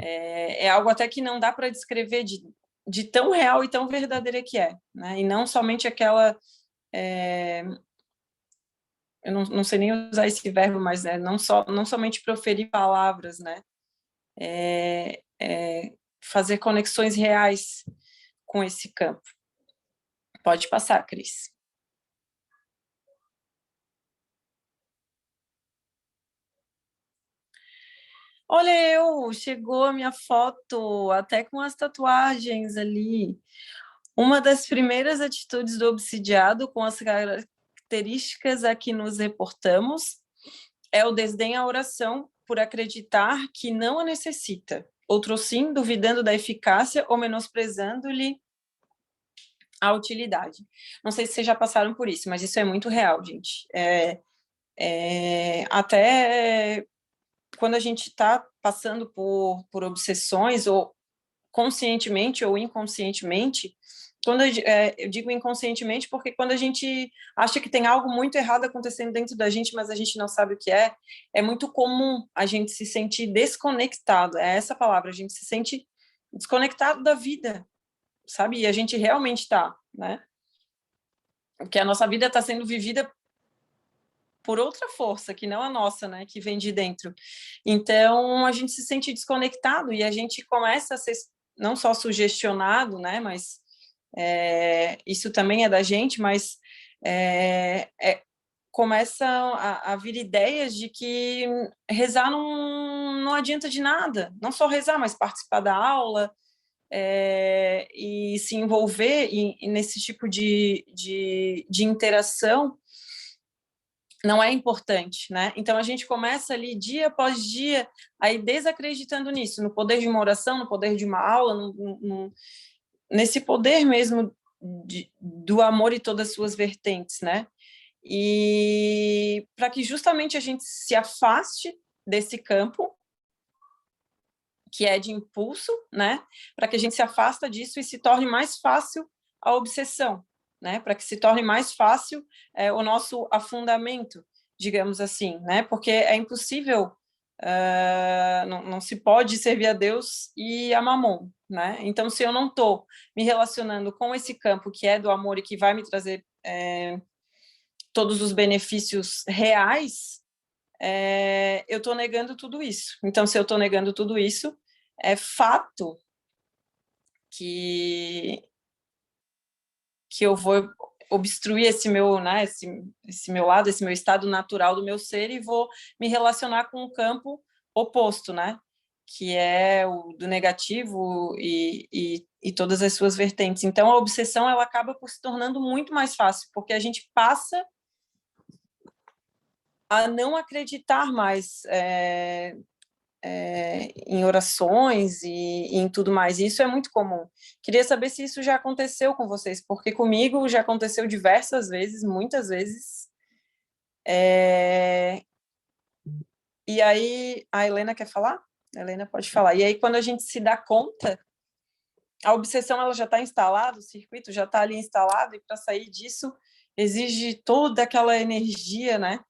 Speaker 1: é algo até que não dá para descrever de tão real e tão verdadeira que é, né? E não somente aquela... eu não sei nem usar esse verbo, mas não somente proferir palavras, né? Fazer conexões reais com esse campo. Pode passar, Cris. Olha, chegou a minha foto, até com as tatuagens ali. Uma das primeiras atitudes do obsidiado, com as características a que nos reportamos, é o desdém à oração por acreditar que não a necessita. Outro sim, duvidando da eficácia ou menosprezando-lhe a utilidade. Não sei se vocês já passaram por isso, mas isso é muito real, gente. Até quando a gente está passando por obsessões, ou conscientemente ou inconscientemente, eu digo inconscientemente porque quando a gente acha que tem algo muito errado acontecendo dentro da gente, mas a gente não sabe o que é muito comum a gente se sentir desconectado, é essa palavra, a gente se sente desconectado da vida, sabe? E a gente realmente está, né? Porque a nossa vida está sendo vivida por outra força, que não a nossa, né? Que vem de dentro. Então, a gente se sente desconectado e a gente começa a ser não só sugestionado, né? Mas isso também é da gente, mas começam a vir ideias de que rezar não adianta de nada. Não só rezar, mas participar da aula, e se envolver nesse tipo de interação não é importante, né? Então a gente começa ali dia após dia aí desacreditando nisso, no poder de uma oração, no poder de uma aula, nesse poder mesmo do amor e todas as suas vertentes, né? E para que justamente a gente se afaste desse campo que é de impulso, né? Para que a gente se afasta disso e se torne mais fácil a obsessão, né? Para que se torne mais fácil o nosso afundamento, digamos assim, né? Porque é impossível, não se pode servir a Deus e a Mamon, né? Então, se eu não estou me relacionando com esse campo que é do amor e que vai me trazer todos os benefícios reais, eu estou negando tudo isso. Então, se eu estou negando tudo isso, é fato que eu vou obstruir esse meu, né, esse meu lado, esse meu estado natural do meu ser e vou me relacionar com o campo oposto, né, que é o do negativo e todas as suas vertentes. Então, a obsessão ela acaba por se tornando muito mais fácil, porque a gente passa a não acreditar mais em orações e em tudo mais. E isso é muito comum. Queria saber se isso já aconteceu com vocês, porque comigo já aconteceu diversas vezes, muitas vezes. E aí, a Helena quer falar? A Helena pode falar. E aí, quando a gente se dá conta, a obsessão ela já está instalada, o circuito já está ali instalado, e para sair disso exige toda aquela energia, né,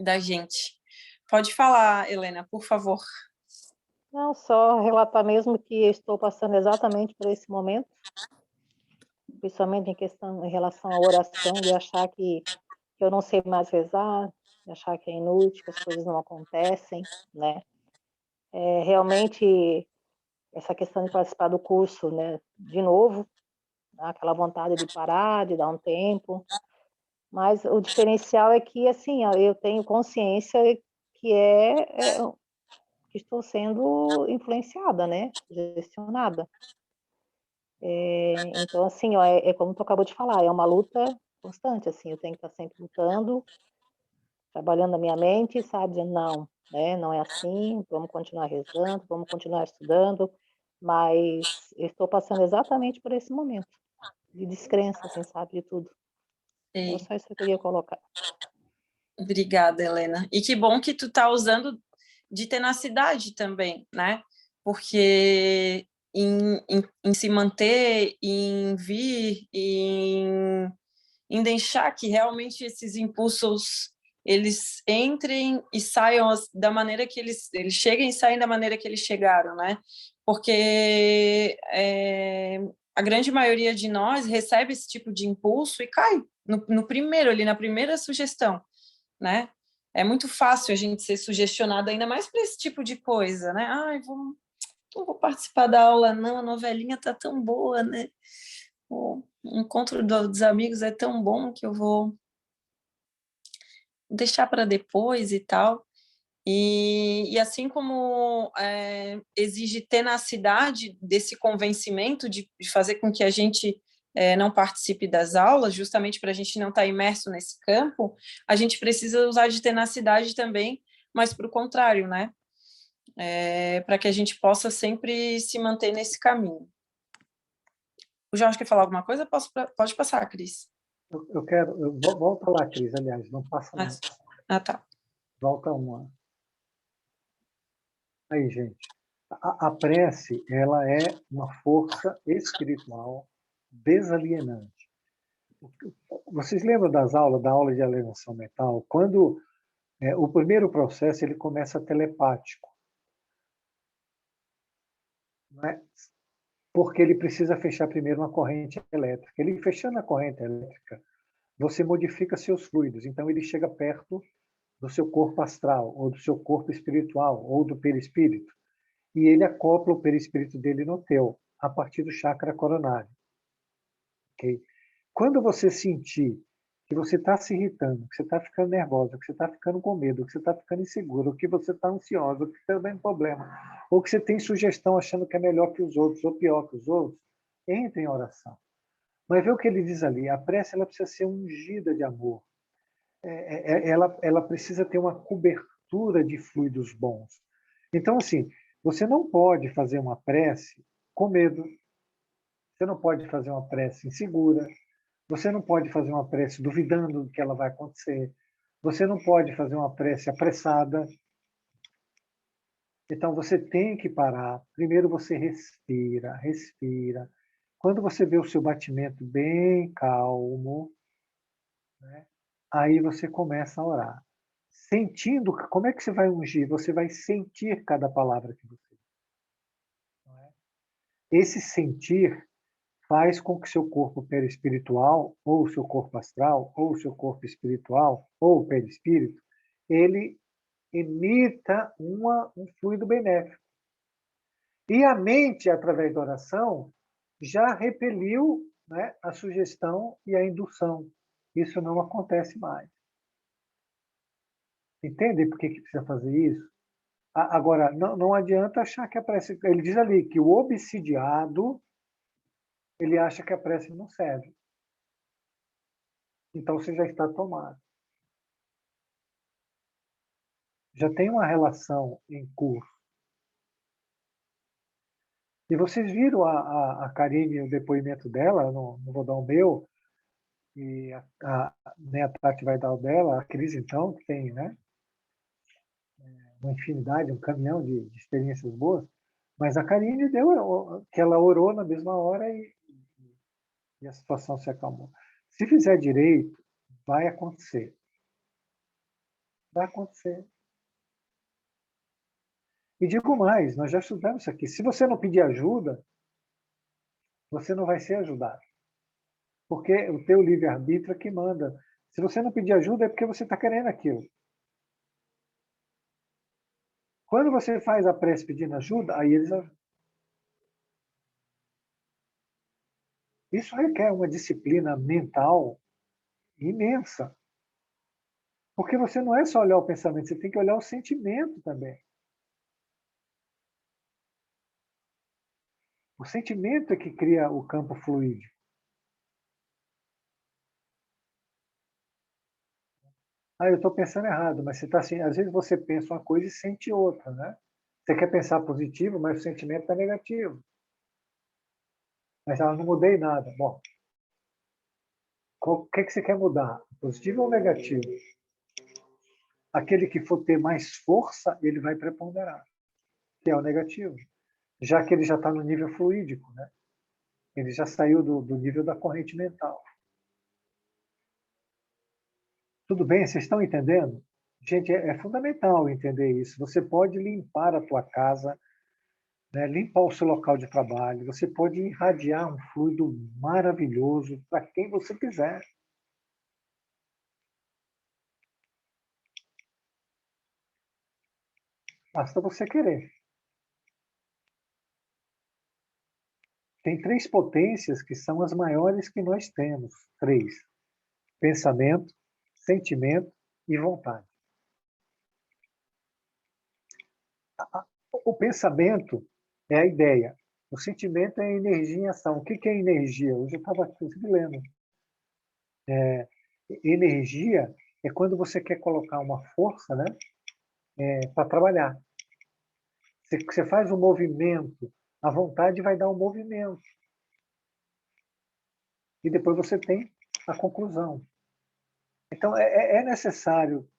Speaker 1: da gente. Pode falar, Helena, por favor.
Speaker 8: Não, só relatar mesmo que eu estou passando exatamente por esse momento, principalmente em relação à oração, de achar que eu não sei mais rezar, de achar que é inútil, que as coisas não acontecem, né? Realmente, essa questão de participar do curso, né, de novo, aquela vontade de parar, de dar um tempo, mas o diferencial é que, assim, eu tenho consciência que que estou sendo influenciada, né, gestionada. Então, assim, é como tu acabou de falar, é uma luta constante, assim, eu tenho que estar sempre lutando, trabalhando a minha mente, sabe, dizendo, não, né, não é assim, vamos continuar rezando, vamos continuar estudando, mas eu estou passando exatamente por esse momento de descrença, assim, sabe, de tudo. É só isso que eu queria colocar.
Speaker 1: Obrigada, Helena. E que bom que tu tá usando de tenacidade também, né? Porque em se manter, em vir, em deixar que realmente esses impulsos eles entrem e saiam da maneira que eles cheguem e saem da maneira que eles chegaram, né? Porque a grande maioria de nós recebe esse tipo de impulso e cai no primeiro, ali na primeira sugestão, né? É muito fácil a gente ser sugestionado, ainda mais para esse tipo de coisa, né? Ai, não vou participar da aula, não, a novelinha tá tão boa, né? O encontro dos amigos é tão bom que eu vou deixar para depois e tal. E assim como exige tenacidade desse convencimento de fazer com que a gente não participe das aulas, justamente para a gente não estar imerso nesse campo, a gente precisa usar de tenacidade também, mas para o contrário, né? Para que a gente possa sempre se manter nesse caminho. O Jorge quer falar alguma coisa? Pode passar, Cris.
Speaker 3: Volta lá, Cris, aliás, não passa não.
Speaker 1: Ah, tá.
Speaker 3: Volta uma. Aí, gente, a prece, ela é uma força espiritual desalienante. Vocês lembram da aula de alienação mental? Quando o primeiro processo ele começa telepático, não é? Porque ele precisa fechar primeiro uma corrente elétrica. Ele fechando a corrente elétrica, você modifica seus fluidos. Então, ele chega perto do seu corpo astral, ou do seu corpo espiritual, ou do perispírito. E ele acopla o perispírito dele no teu, a partir do chakra coronário. Okay? Quando você sentir que você está se irritando, que você está ficando nervosa, que você está ficando com medo, que você está ficando inseguro, que você está ansiosa, que você está tendo problema, ou que você tem sugestão achando que é melhor que os outros, ou pior que os outros, entre em oração. Mas vê o que ele diz ali, a prece ela precisa ser ungida de amor. Ela precisa ter uma cobertura de fluidos bons. Então, assim, você não pode fazer uma prece com medo, você não pode fazer uma prece insegura, você não pode fazer uma prece duvidando do que ela vai acontecer, você não pode fazer uma prece apressada. Então, você tem que parar. Primeiro você respira, respira. Quando você vê o seu batimento bem calmo, né, aí você começa a orar. Sentindo, como é que você vai ungir? Você vai sentir cada palavra que você diz. Não é? Esse sentir faz com que seu corpo perispiritual, ou seu corpo astral, ou seu corpo espiritual, ou o perispírito, ele emita um fluido benéfico. E a mente, através da oração, já repeliu, né, a sugestão e a indução. Isso não acontece mais. Entende por que precisa fazer isso? Agora, não adianta achar que a prece... Ele diz ali que o obsidiado, ele acha que a prece não serve. Então, você já está tomado. Já tem uma relação em curso. E vocês viram a Karine, o depoimento dela, não vou dar o meu, e nem a Tati vai dar o dela, a Cris, então, que tem, né, uma infinidade, um caminhão de experiências boas, mas a Karine deu que ela orou na mesma hora e a situação se acalmou. Se fizer direito, vai acontecer. Vai acontecer. E digo mais, nós já estudamos isso aqui. Se você não pedir ajuda, você não vai ser ajudado. Porque o teu livre-arbítrio é que manda. Se você não pedir ajuda, é porque você está querendo aquilo. Quando você faz a prece pedindo ajuda, aí eles ajudam. Isso requer uma disciplina mental imensa. Porque você não é só olhar o pensamento, você tem que olhar o sentimento também. O sentimento é que cria o campo fluídico. Eu estou pensando errado, mas você tá assim, às vezes você pensa uma coisa e sente outra, né? Você quer pensar positivo, mas o sentimento está negativo. Mas não mudei nada. Bom, o que você quer mudar? Positivo ou negativo? Aquele que for ter mais força, ele vai preponderar, que é o negativo. Já que ele já está no nível fluídico, né? Ele já saiu do nível da corrente mental. Tudo bem? Vocês estão entendendo? Gente, é fundamental entender isso. Você pode limpar a tua casa, né, limpar o seu local de trabalho, você pode irradiar um fluido maravilhoso para quem você quiser. Basta você querer. Tem 3 potências que são as maiores que nós temos. 3. Pensamento, sentimento e vontade. O pensamento é a ideia. O sentimento é a energia em ação. O que é energia? Hoje eu estava lendo. Energia é quando você quer colocar uma força, né, para trabalhar. Você faz um movimento, a vontade vai dar um movimento. E depois você tem a conclusão. Então, é necessário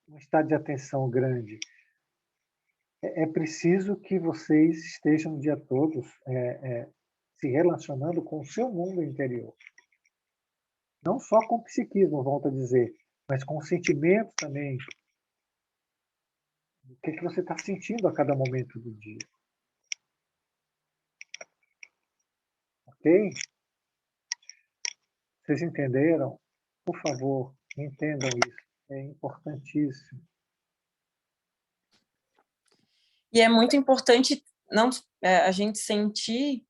Speaker 3: um estado de atenção grande. é preciso que vocês estejam o dia todo se relacionando com o seu mundo interior. Não só com o psiquismo, volto a dizer, mas com sentimentos também. O que você está sentindo a cada momento do dia. Ok? Vocês entenderam? Por favor, entendam isso. É importantíssimo.
Speaker 1: E é muito importante a gente sentir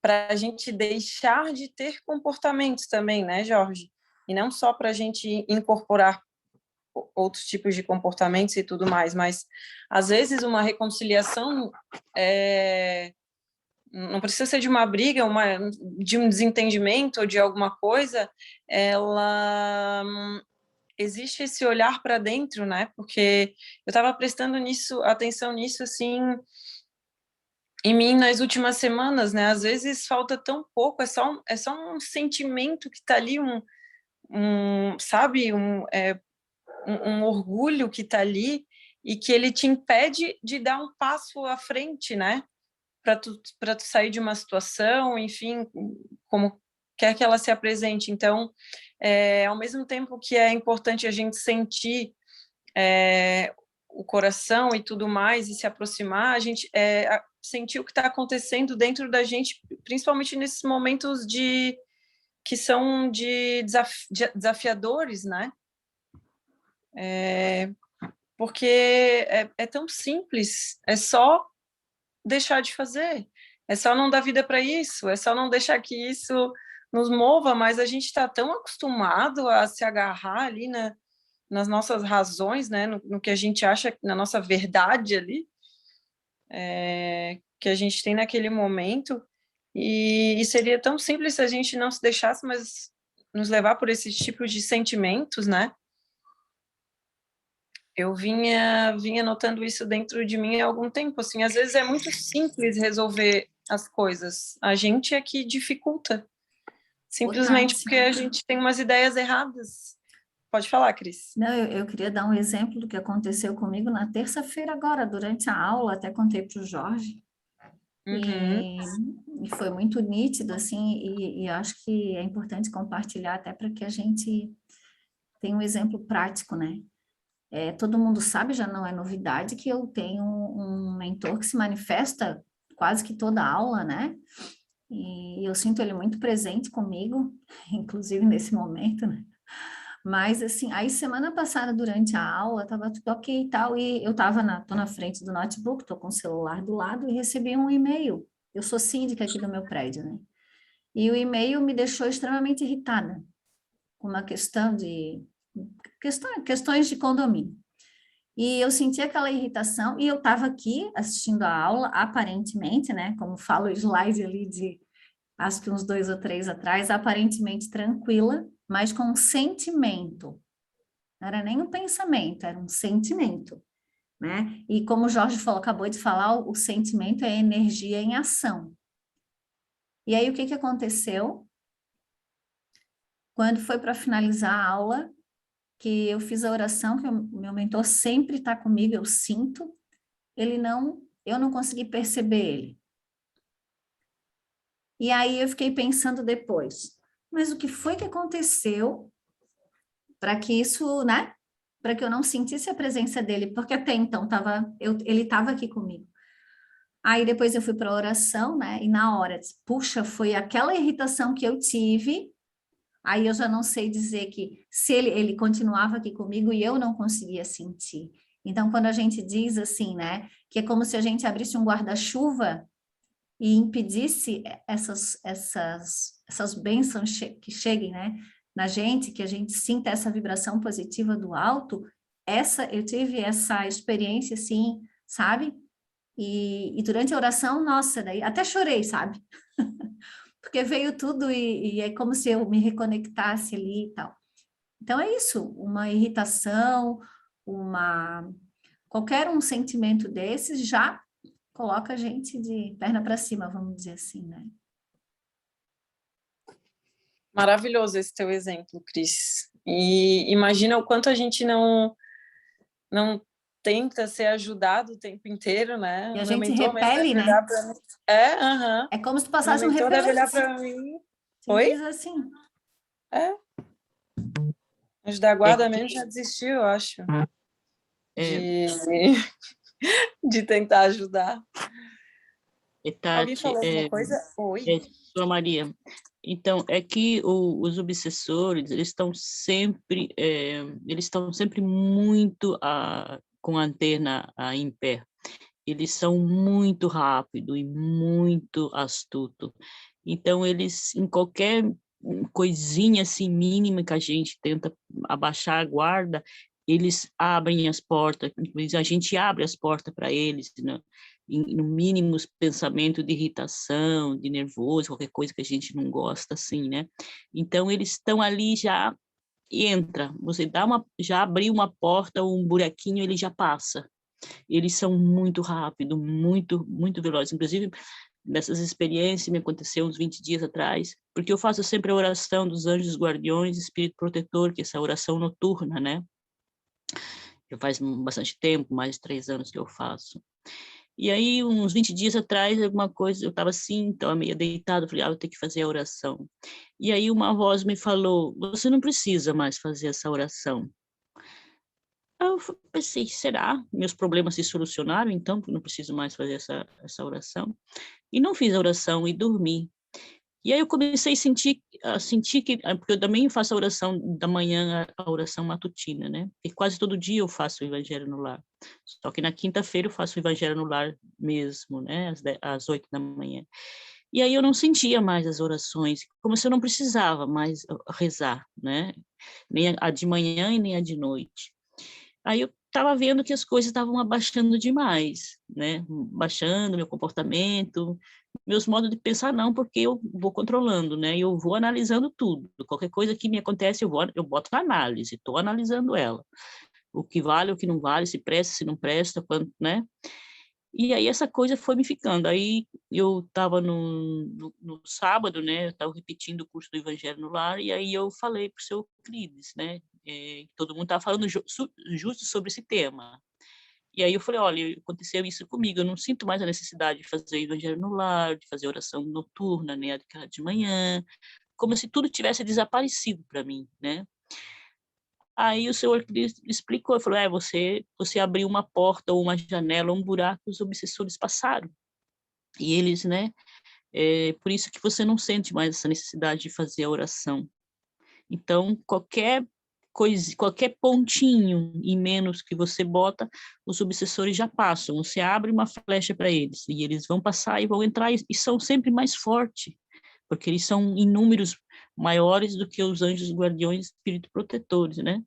Speaker 1: para a gente deixar de ter comportamentos também, né, Jorge? E não só para a gente incorporar outros tipos de comportamentos e tudo mais, mas às vezes uma reconciliação não precisa ser de uma briga, de um desentendimento ou de alguma coisa, ela existe esse olhar para dentro, né? Porque eu estava prestando atenção nisso, assim, em mim nas últimas semanas, né? Às vezes falta tão pouco, é só um sentimento que está ali, sabe, um orgulho que está ali e que ele te impede de dar um passo à frente, né? Para tu sair de uma situação, enfim, como quer que ela se apresente. Então, ao mesmo tempo que é importante a gente sentir o coração e tudo mais, e se aproximar, a gente sentir o que está acontecendo dentro da gente, principalmente nesses momentos que são desafiadores, né? Porque é tão simples, é só deixar de fazer, é só não dar vida para isso, é só não deixar que isso nos mova, mas a gente está tão acostumado a se agarrar ali nas nossas razões, né, no que a gente acha, na nossa verdade ali, que a gente tem naquele momento, e seria tão simples se a gente não se deixasse, mas nos levar por esses tipos de sentimentos, né? Eu vinha notando isso dentro de mim há algum tempo, assim, às vezes é muito simples resolver as coisas, a gente é que dificulta, simplesmente porque a gente tem umas ideias erradas. Pode falar, Cris.
Speaker 2: Não, eu queria dar um exemplo do que aconteceu comigo na terça-feira agora, durante a aula, até contei para o Jorge, e foi muito nítido, assim, e acho que é importante compartilhar até para que a gente tenha um exemplo prático, né? Todo mundo sabe, já não é novidade, que eu tenho um mentor que se manifesta quase que toda aula, né? E eu sinto ele muito presente comigo, inclusive nesse momento, né? Mas, assim, aí semana passada, durante a aula, estava tudo ok e tal, e eu tô na frente do notebook, tô com o celular do lado e recebi um e-mail. Eu sou síndica aqui do meu prédio, né? E o e-mail me deixou extremamente irritada com uma questões de condomínio. E eu senti aquela irritação, e eu estava aqui assistindo a aula, aparentemente, né? Como fala o slide ali de, acho que uns 2 ou 3 atrás, aparentemente tranquila, mas com um sentimento. Não era nem um pensamento, era um sentimento, né? E como o Jorge acabou de falar, o sentimento é energia em ação. E aí, o que aconteceu? Quando foi para finalizar a aula, que eu fiz a oração, que o meu mentor sempre está comigo, eu sinto, eu não consegui perceber ele. E aí eu fiquei pensando depois, mas o que foi que aconteceu para que isso, né? Para que eu não sentisse a presença dele, porque até então ele estava aqui comigo. Aí depois eu fui para a oração, né? E na hora, puxa, foi aquela irritação que eu tive. Aí eu já não sei dizer que se ele continuava aqui comigo e eu não conseguia sentir. Então, quando a gente diz assim, né, que é como se a gente abrisse um guarda-chuva e impedisse essas bênçãos que cheguem, né, na gente, que a gente sinta essa vibração positiva do alto, eu tive essa experiência, assim, sabe? E durante a oração, nossa, daí até chorei, sabe? Porque veio tudo e é como se eu me reconectasse ali e tal. Então é isso, uma irritação, qualquer um sentimento desses já coloca a gente de perna para cima, vamos dizer assim, né?
Speaker 1: Maravilhoso esse teu exemplo, Cris. E imagina o quanto a gente não tenta ser ajudado o tempo inteiro, né?
Speaker 2: E a
Speaker 1: Meu
Speaker 2: gente
Speaker 1: mentor mesmo
Speaker 2: repele,
Speaker 1: deve
Speaker 2: né?
Speaker 1: olhar pra mim. Aham.
Speaker 2: É como se tu
Speaker 1: Meu
Speaker 2: passasse um
Speaker 1: mentor deve olhar
Speaker 2: repelente.
Speaker 1: para mim. Oi?
Speaker 2: Simples assim.
Speaker 1: Mas da
Speaker 6: É
Speaker 1: guarda
Speaker 6: que,
Speaker 1: mesmo já desistiu, eu acho,
Speaker 6: é,
Speaker 1: de, de tentar ajudar. Alguém
Speaker 6: Tati,
Speaker 1: falou alguma coisa? Oi?
Speaker 6: Sua Maria, então, é que os obsessores, eles estão sempre muito com a antena em pé. Eles são muito rápido e muito astuto. Então, eles, em qualquer coisinha assim mínima que a gente tenta abaixar a guarda, eles abrem as portas, a gente abre as portas para eles, né? No mínimo pensamento de irritação, de nervoso, qualquer coisa que a gente não gosta, assim, né? Então, eles estão ali já, entra, você já abriu uma porta ou um buraquinho, ele já passa. Eles são muito rápidos, muito, muito velozes. Inclusive, nessas experiências, me aconteceu uns 20 dias atrás, porque eu faço sempre a oração dos anjos guardiões, espírito protetor, que é essa oração noturna, né? Já faz bastante tempo, mais de 3 anos que eu faço. E aí, uns 20 dias atrás, alguma coisa, eu estava assim, estava meio deitada, falei, eu tenho que fazer a oração. E aí uma voz me falou, você não precisa mais fazer essa oração. Aí eu pensei, será? Meus problemas se solucionaram, então, porque não preciso mais fazer essa oração. E não fiz a oração e dormi. E aí eu comecei a sentir que, porque eu também faço a oração da manhã, a oração matutina, né? E quase todo dia eu faço o Evangelho no Lar. Só que na quinta-feira eu faço o Evangelho no Lar mesmo, né? Às 8 da manhã. E aí eu não sentia mais as orações, como se eu não precisava mais rezar, né? Nem a de manhã e nem a de noite. Aí eu estava vendo que as coisas estavam abaixando demais, né? Baixando meu comportamento, meus modos de pensar não, porque eu vou controlando, né? Eu vou analisando tudo. Qualquer coisa que me acontece, eu boto na análise, estou analisando ela. O que vale, o que não vale, se presta, se não presta, quanto, né? E aí essa coisa foi me ficando. Aí eu estava no sábado, né? Eu estava repetindo o curso do Evangelho no Lar, e aí eu falei para o seu Euclides, né? Todo mundo estava falando justo sobre esse tema. E aí eu falei, olha, aconteceu isso comigo, eu não sinto mais a necessidade de fazer Evangelho no Lar, de fazer oração noturna, né? Aquela de manhã, como se tudo tivesse desaparecido para mim, né? Aí o senhor explicou, falou, você abriu uma porta ou uma janela, um buraco, os obsessores passaram. E eles, né, por isso que você não sente mais essa necessidade de fazer a oração. Então, qualquer coisa, qualquer pontinho e menos que você bota, os obsessores já passam. Você abre uma flecha para eles, e eles vão passar e vão entrar, e são sempre mais fortes, porque eles são em números maiores do que os anjos guardiões, espíritos protetores, né?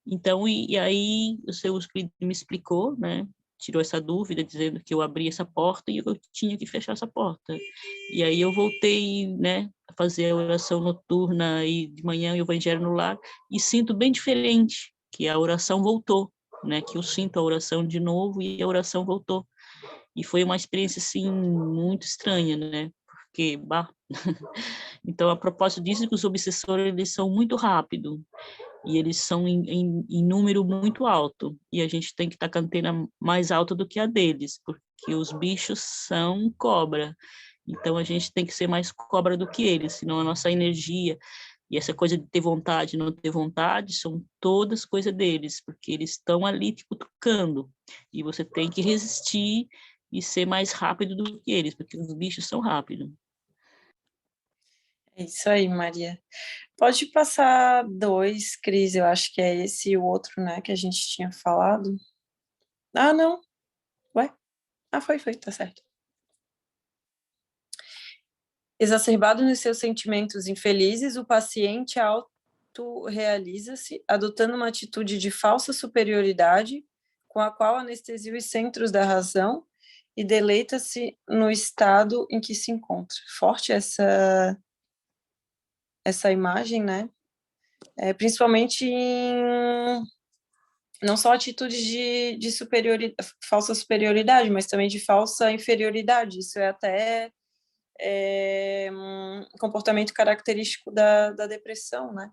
Speaker 6: Então, e aí o seu espírito me explicou, né? Tirou essa dúvida, dizendo que eu abri essa porta e eu tinha que fechar essa porta. E aí eu voltei, né, a fazer a oração noturna e de manhã o Evangelho no Lar e sinto bem diferente, que a oração voltou, né? Que eu sinto a oração de novo e a oração voltou. E foi uma experiência, assim, muito estranha, né? Porque, então, a propósito disso, que os obsessores, eles são muito rápidos, e eles são em número muito alto, e a gente tem que estar com a antena mais alta do que a deles, porque os bichos são cobra, então a gente tem que ser mais cobra do que eles, senão a nossa energia, e essa coisa de ter vontade, não ter vontade, são todas coisas deles, porque eles estão ali te cutucando, e você tem que resistir e ser mais rápido do que eles, porque os bichos são rápidos.
Speaker 1: É isso aí, Maria. Pode passar 2, Cris, eu acho que é esse e o outro, né, que a gente tinha falado. Ah, não. Ué? Ah, foi, tá certo. Exacerbado nos seus sentimentos infelizes, o paciente autorrealiza-se, adotando uma atitude de falsa superioridade, com a qual anestesia os centros da razão e deleita-se no estado em que se encontra. Forte essa imagem, né? Principalmente não só atitudes de falsa superioridade, mas também de falsa inferioridade. Isso é até um comportamento característico da depressão, né?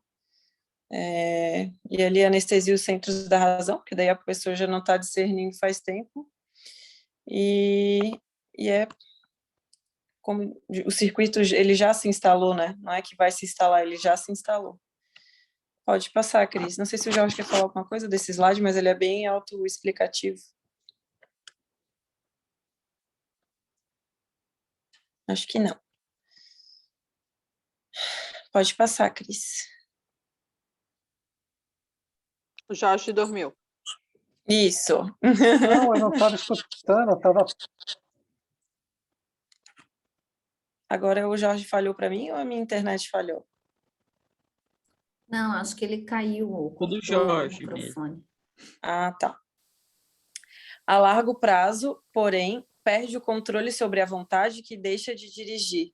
Speaker 1: e ali anestesia os centros da razão, porque daí a pessoa já não está discernindo faz tempo, e é como o circuito, ele já se instalou, né? Não é que vai se instalar, ele já se instalou. Pode passar, Cris. Não sei se o Jorge quer falar alguma coisa desse slide, mas ele é bem autoexplicativo. Acho que não. Pode passar, Cris.
Speaker 9: O Jorge dormiu.
Speaker 1: Isso.
Speaker 3: Não, eu não estava escutando, eu estava...
Speaker 1: Agora o Jorge falhou para mim ou a minha internet falhou?
Speaker 2: Não, acho que ele caiu.
Speaker 6: O do
Speaker 2: cortou
Speaker 6: Jorge
Speaker 2: o microfone.
Speaker 1: Ah, tá. A largo prazo, porém, perde o controle sobre a vontade que deixa de dirigir,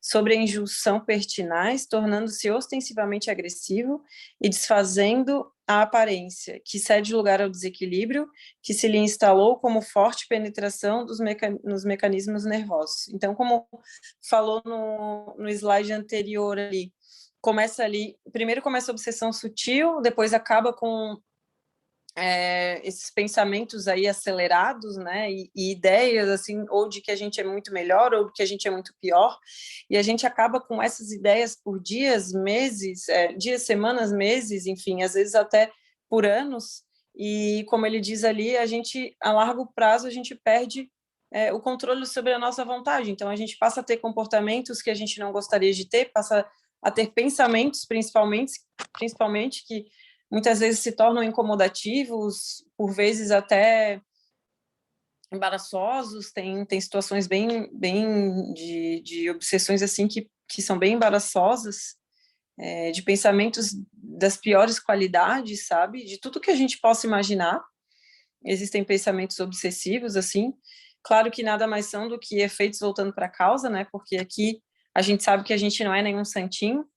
Speaker 1: sobre a injunção pertinaz, tornando-se ostensivamente agressivo e desfazendo a aparência, que cede lugar ao desequilíbrio que se lhe instalou como forte penetração nos mecanismos nervosos. Então, como falou no slide anterior ali, primeiro começa a obsessão sutil, depois acaba com esses pensamentos aí acelerados, né, e ideias assim, ou de que a gente é muito melhor, ou de que a gente é muito pior, e a gente acaba com essas ideias por dias, meses, dias, semanas, meses, enfim, às vezes até por anos, e como ele diz ali, a largo prazo, a gente perde o controle sobre a nossa vontade, então a gente passa a ter comportamentos que a gente não gostaria de ter, passa a ter pensamentos, principalmente que muitas vezes se tornam incomodativos, por vezes até embaraçosos, tem situações bem de obsessões assim que são bem embaraçosas, de pensamentos das piores qualidades, sabe? De tudo que a gente possa imaginar. Existem pensamentos obsessivos, assim. Claro que nada mais são do que efeitos voltando para a causa, né? Porque aqui a gente sabe que a gente não é nenhum santinho,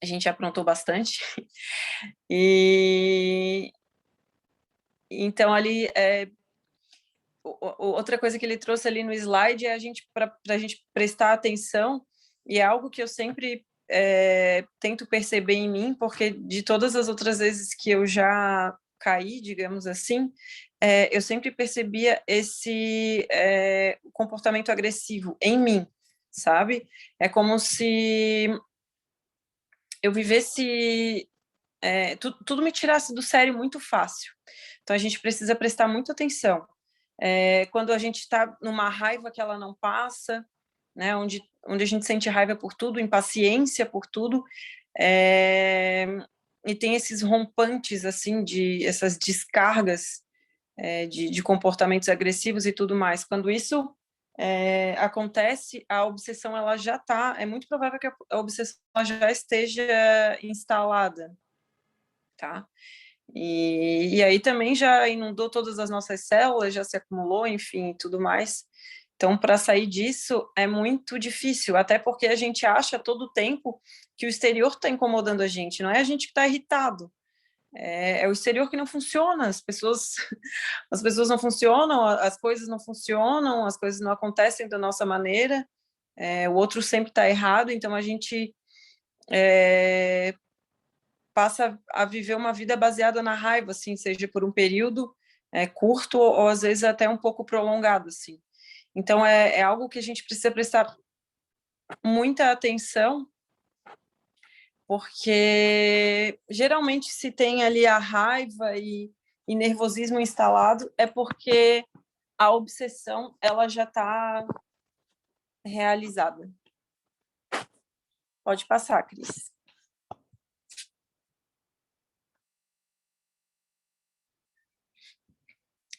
Speaker 1: a gente aprontou bastante. E então ali outra coisa que ele trouxe ali no slide é para a gente prestar atenção, e é algo que eu sempre tento perceber em mim, porque de todas as outras vezes que eu já caí, digamos assim, eu sempre percebia esse comportamento agressivo em mim, sabe? É como se eu vivesse tudo me tirasse do sério muito fácil. Então, a gente precisa prestar muita atenção. Quando a gente está numa raiva que ela não passa, né, onde a gente sente raiva por tudo, impaciência por tudo, e tem esses rompantes, assim, essas descargas de comportamentos agressivos e tudo mais. Quando isso acontece, a obsessão ela já está, é muito provável que a obsessão já esteja instalada, tá? E aí também já inundou todas as nossas células, já se acumulou, enfim, tudo mais. Então, para sair disso é muito difícil, até porque a gente acha todo o tempo que o exterior está incomodando a gente, não é a gente que está irritado. É o exterior que não funciona, as pessoas não funcionam, as coisas não funcionam, as coisas não acontecem da nossa maneira, o outro sempre está errado, então a gente passa a viver uma vida baseada na raiva, assim, seja por um período curto ou às vezes até um pouco prolongado, assim. Então é algo que a gente precisa prestar muita atenção, porque geralmente se tem ali a raiva e nervosismo instalado é porque a obsessão ela já está realizada. Pode passar, Cris.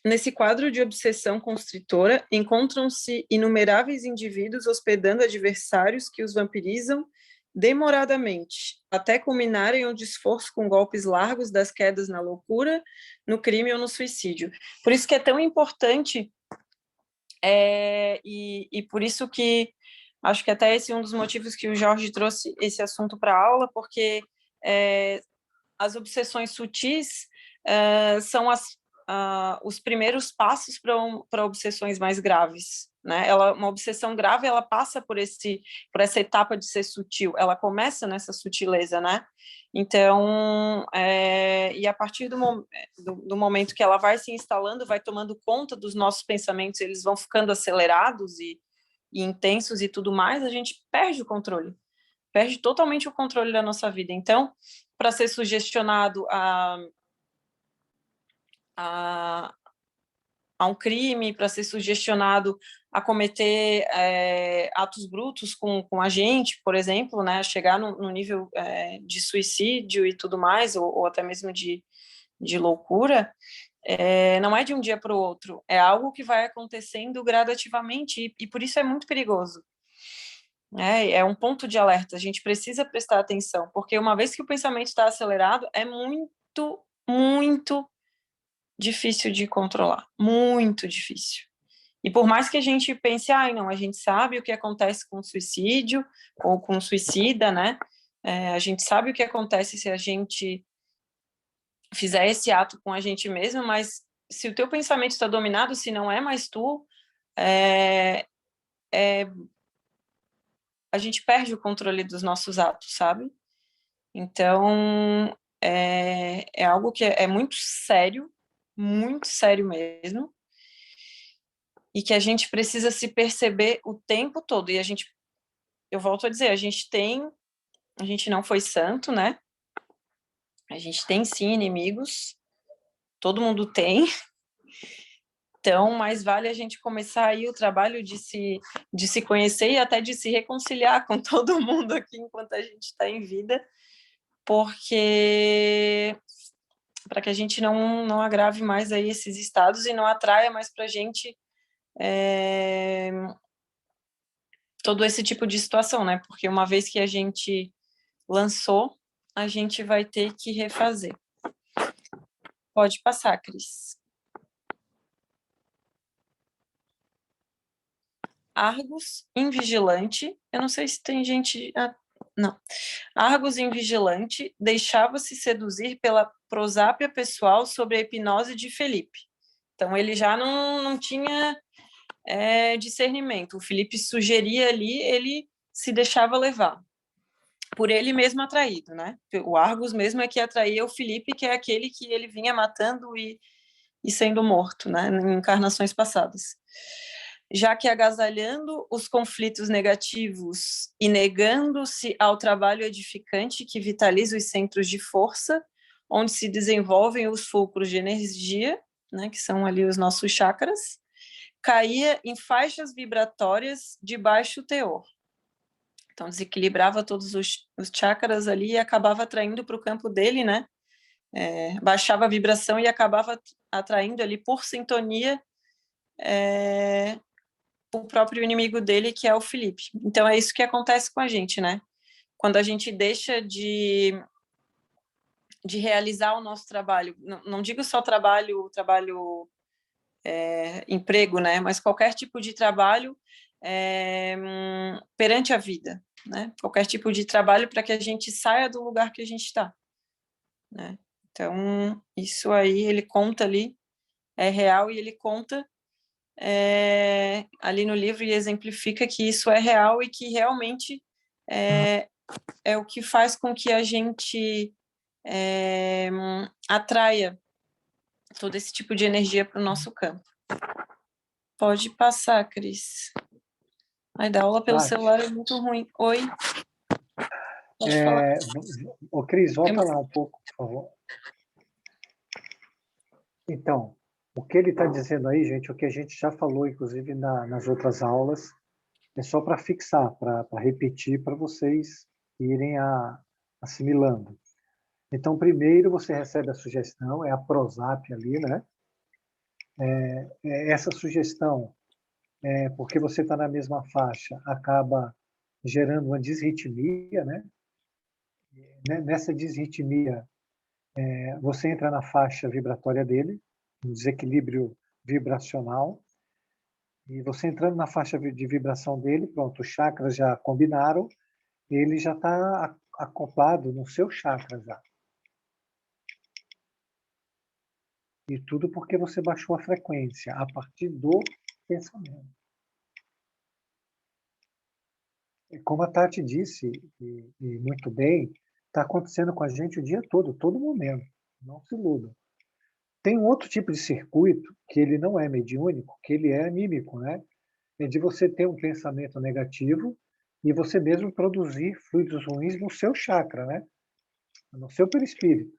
Speaker 1: Nesse quadro de obsessão constritora, encontram-se inumeráveis indivíduos hospedando adversários que os vampirizam demoradamente, até culminarem o esforço com golpes largos das quedas na loucura, no crime ou no suicídio. Por isso que é tão importante, e por isso que acho que até esse é um dos motivos que o Jorge trouxe esse assunto para a aula, porque as obsessões sutis são os primeiros passos para obsessões mais graves, né? Uma obsessão grave, ela passa por essa etapa de ser sutil, ela começa nessa sutileza, né? Então, e a partir do momento que ela vai se instalando, vai tomando conta dos nossos pensamentos, eles vão ficando acelerados e intensos e tudo mais, a gente perde o controle, perde totalmente o controle da nossa vida. Então, para ser sugestionado a um crime, para ser sugestionado a cometer atos brutos com a gente, por exemplo, né, chegar no nível de suicídio e tudo mais, ou até mesmo de loucura, não é de um dia para o outro, é algo que vai acontecendo gradativamente, e por isso é muito perigoso. É um ponto de alerta, a gente precisa prestar atenção, porque uma vez que o pensamento está acelerado, é muito, muito difícil de controlar, muito difícil. E por mais que a gente pense, não, a gente sabe o que acontece com o suicídio ou com o suicida, né? A gente sabe o que acontece se a gente fizer esse ato com a gente mesmo, mas se o teu pensamento está dominado, se não é mais tu, a gente perde o controle dos nossos atos, sabe? Então, é algo que é muito sério mesmo, e que a gente precisa se perceber o tempo todo. E eu volto a dizer, a gente não foi santo, né? A gente tem sim inimigos, todo mundo tem. Então, mais vale a gente começar aí o trabalho de se conhecer e até de se reconciliar com todo mundo aqui enquanto a gente está em vida, porque para que a gente não agrave mais aí esses estados e não atraia mais para a gente todo esse tipo de situação, né? Porque uma vez que a gente lançou, a gente vai ter que refazer. Pode passar, Cris. Argus invigilante. Eu não sei se tem gente... não. Argus invigilante deixava-se seduzir pela prosápia pessoal sobre a hipnose de Felipe. Então, ele já não tinha discernimento. O Felipe sugeria ali, ele se deixava levar. Por ele mesmo atraído, né? O Argus mesmo é que atraía o Felipe, que é aquele que ele vinha matando e sendo morto, né? Em encarnações passadas. Já que agasalhando os conflitos negativos e negando-se ao trabalho edificante que vitaliza os centros de força, onde se desenvolvem os fulcros de energia, né? Que são ali os nossos chakras, caía em faixas vibratórias de baixo teor. Então, desequilibrava todos os chakras ali e acabava atraindo para o campo dele, né? Baixava a vibração e acabava atraindo ali por sintonia o próprio inimigo dele, que é o Felipe. Então, é isso que acontece com a gente, né? Quando a gente deixa de realizar o nosso trabalho, não digo só trabalho emprego, né? Mas qualquer tipo de trabalho perante a vida, né? Qualquer tipo de trabalho para que a gente saia do lugar que a gente está, né? Então, isso aí, ele conta ali, é real, e ele conta ali no livro e exemplifica que isso é real e que realmente é o que faz com que a gente atraia todo esse tipo de energia para o nosso campo. Pode passar, Cris. Ai, dar aula pelo celular é muito ruim. Oi? Pode falar.
Speaker 3: Cris, volta lá um pouco, por favor. Então, o que ele está dizendo aí, gente, o que a gente já falou, inclusive, nas outras aulas, é só para fixar, para repetir, para vocês irem assimilando. Então, primeiro você recebe a sugestão, é a prosápia ali, né? Essa sugestão, porque você está na mesma faixa, acaba gerando uma disritmia, né? Nessa disritmia, você entra na faixa vibratória dele, um desequilíbrio vibracional, e você entrando na faixa de vibração dele, pronto, os chakras já combinaram, ele já está acoplado no seu chakra já. E tudo porque você baixou a frequência a partir do pensamento. como a Tati disse, e muito bem, está acontecendo com a gente o dia todo momento. Não se iluda. Tem um outro tipo de circuito, que ele não é mediúnico, que ele é anímico, né? É de você ter um pensamento negativo e você mesmo produzir fluidos ruins no seu chakra, né? No seu perispírito.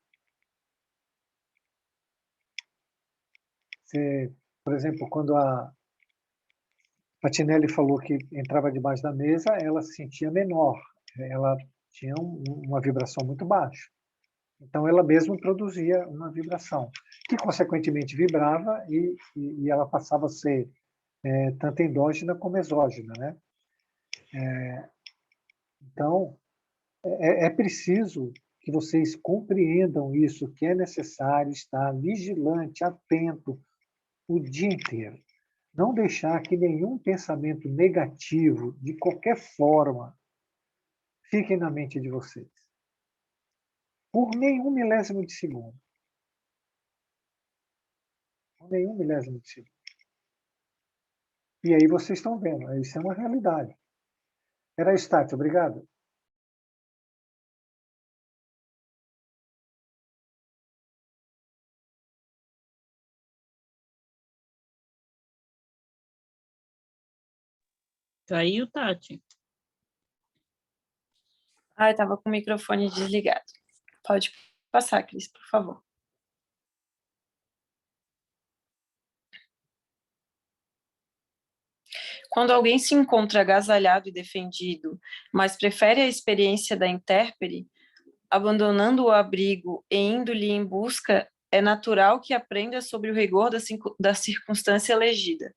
Speaker 3: Você, por exemplo, quando a Tinelli falou que entrava debaixo da mesa, ela se sentia menor, ela tinha uma vibração muito baixa. Então, ela mesma produzia uma vibração, que, consequentemente, vibrava e ela passava a ser tanto endógena como exógena, né? Então, é preciso que vocês compreendam isso, que é necessário estar vigilante, atento o dia inteiro. Não deixar que nenhum pensamento negativo, de qualquer forma, fique na mente de vocês. Por nenhum milésimo de segundo. Por nenhum milésimo de segundo. E aí vocês estão vendo, isso é uma realidade. Era isso, Tati, obrigado.
Speaker 6: Caiu, Tati?
Speaker 1: Ah, estava com o microfone desligado. Pode passar, Cris, por favor. Quando alguém se encontra agasalhado e defendido, mas prefere a experiência da intérpere, abandonando o abrigo e indo-lhe em busca, é natural que aprenda sobre o rigor da circunstância elegida.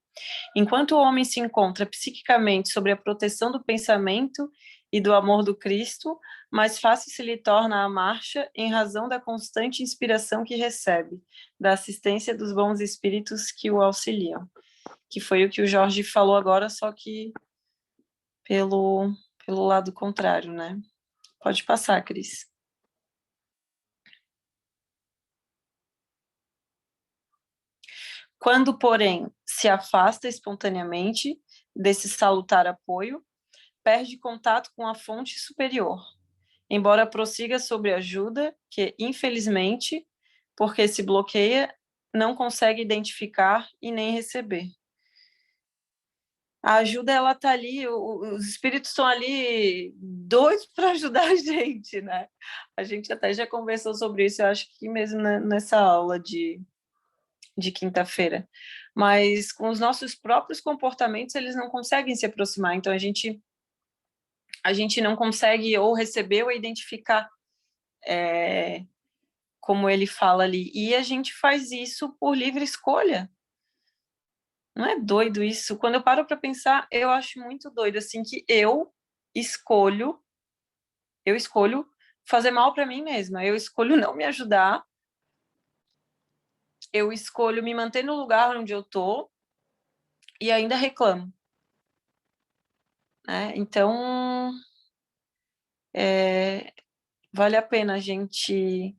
Speaker 1: Enquanto o homem se encontra psiquicamente sob a proteção do pensamento e do amor do Cristo, mais fácil se lhe torna a marcha em razão da constante inspiração que recebe, da assistência dos bons espíritos que o auxiliam. Que foi o que o Jorge falou agora, só que pelo lado contrário, né? Pode passar, Cris. Quando, porém, se afasta espontaneamente desse salutar apoio, perde contato com a fonte superior, embora prossiga sobre ajuda que, infelizmente, porque se bloqueia, não consegue identificar e nem receber. A ajuda, ela está ali, os espíritos estão ali doidos para ajudar a gente, né? A gente até já conversou sobre isso, eu acho que mesmo nessa aula de quinta-feira. Mas com os nossos próprios comportamentos, eles não conseguem se aproximar, então a gente não consegue ou receber ou identificar, como ele fala ali. E a gente faz isso por livre escolha. Não é doido isso? Quando eu paro para pensar, eu acho muito doido, assim, que eu escolho fazer mal para mim mesma, eu escolho não me ajudar, eu escolho me manter no lugar onde eu tô e ainda reclamo. Né? Então, vale a pena a gente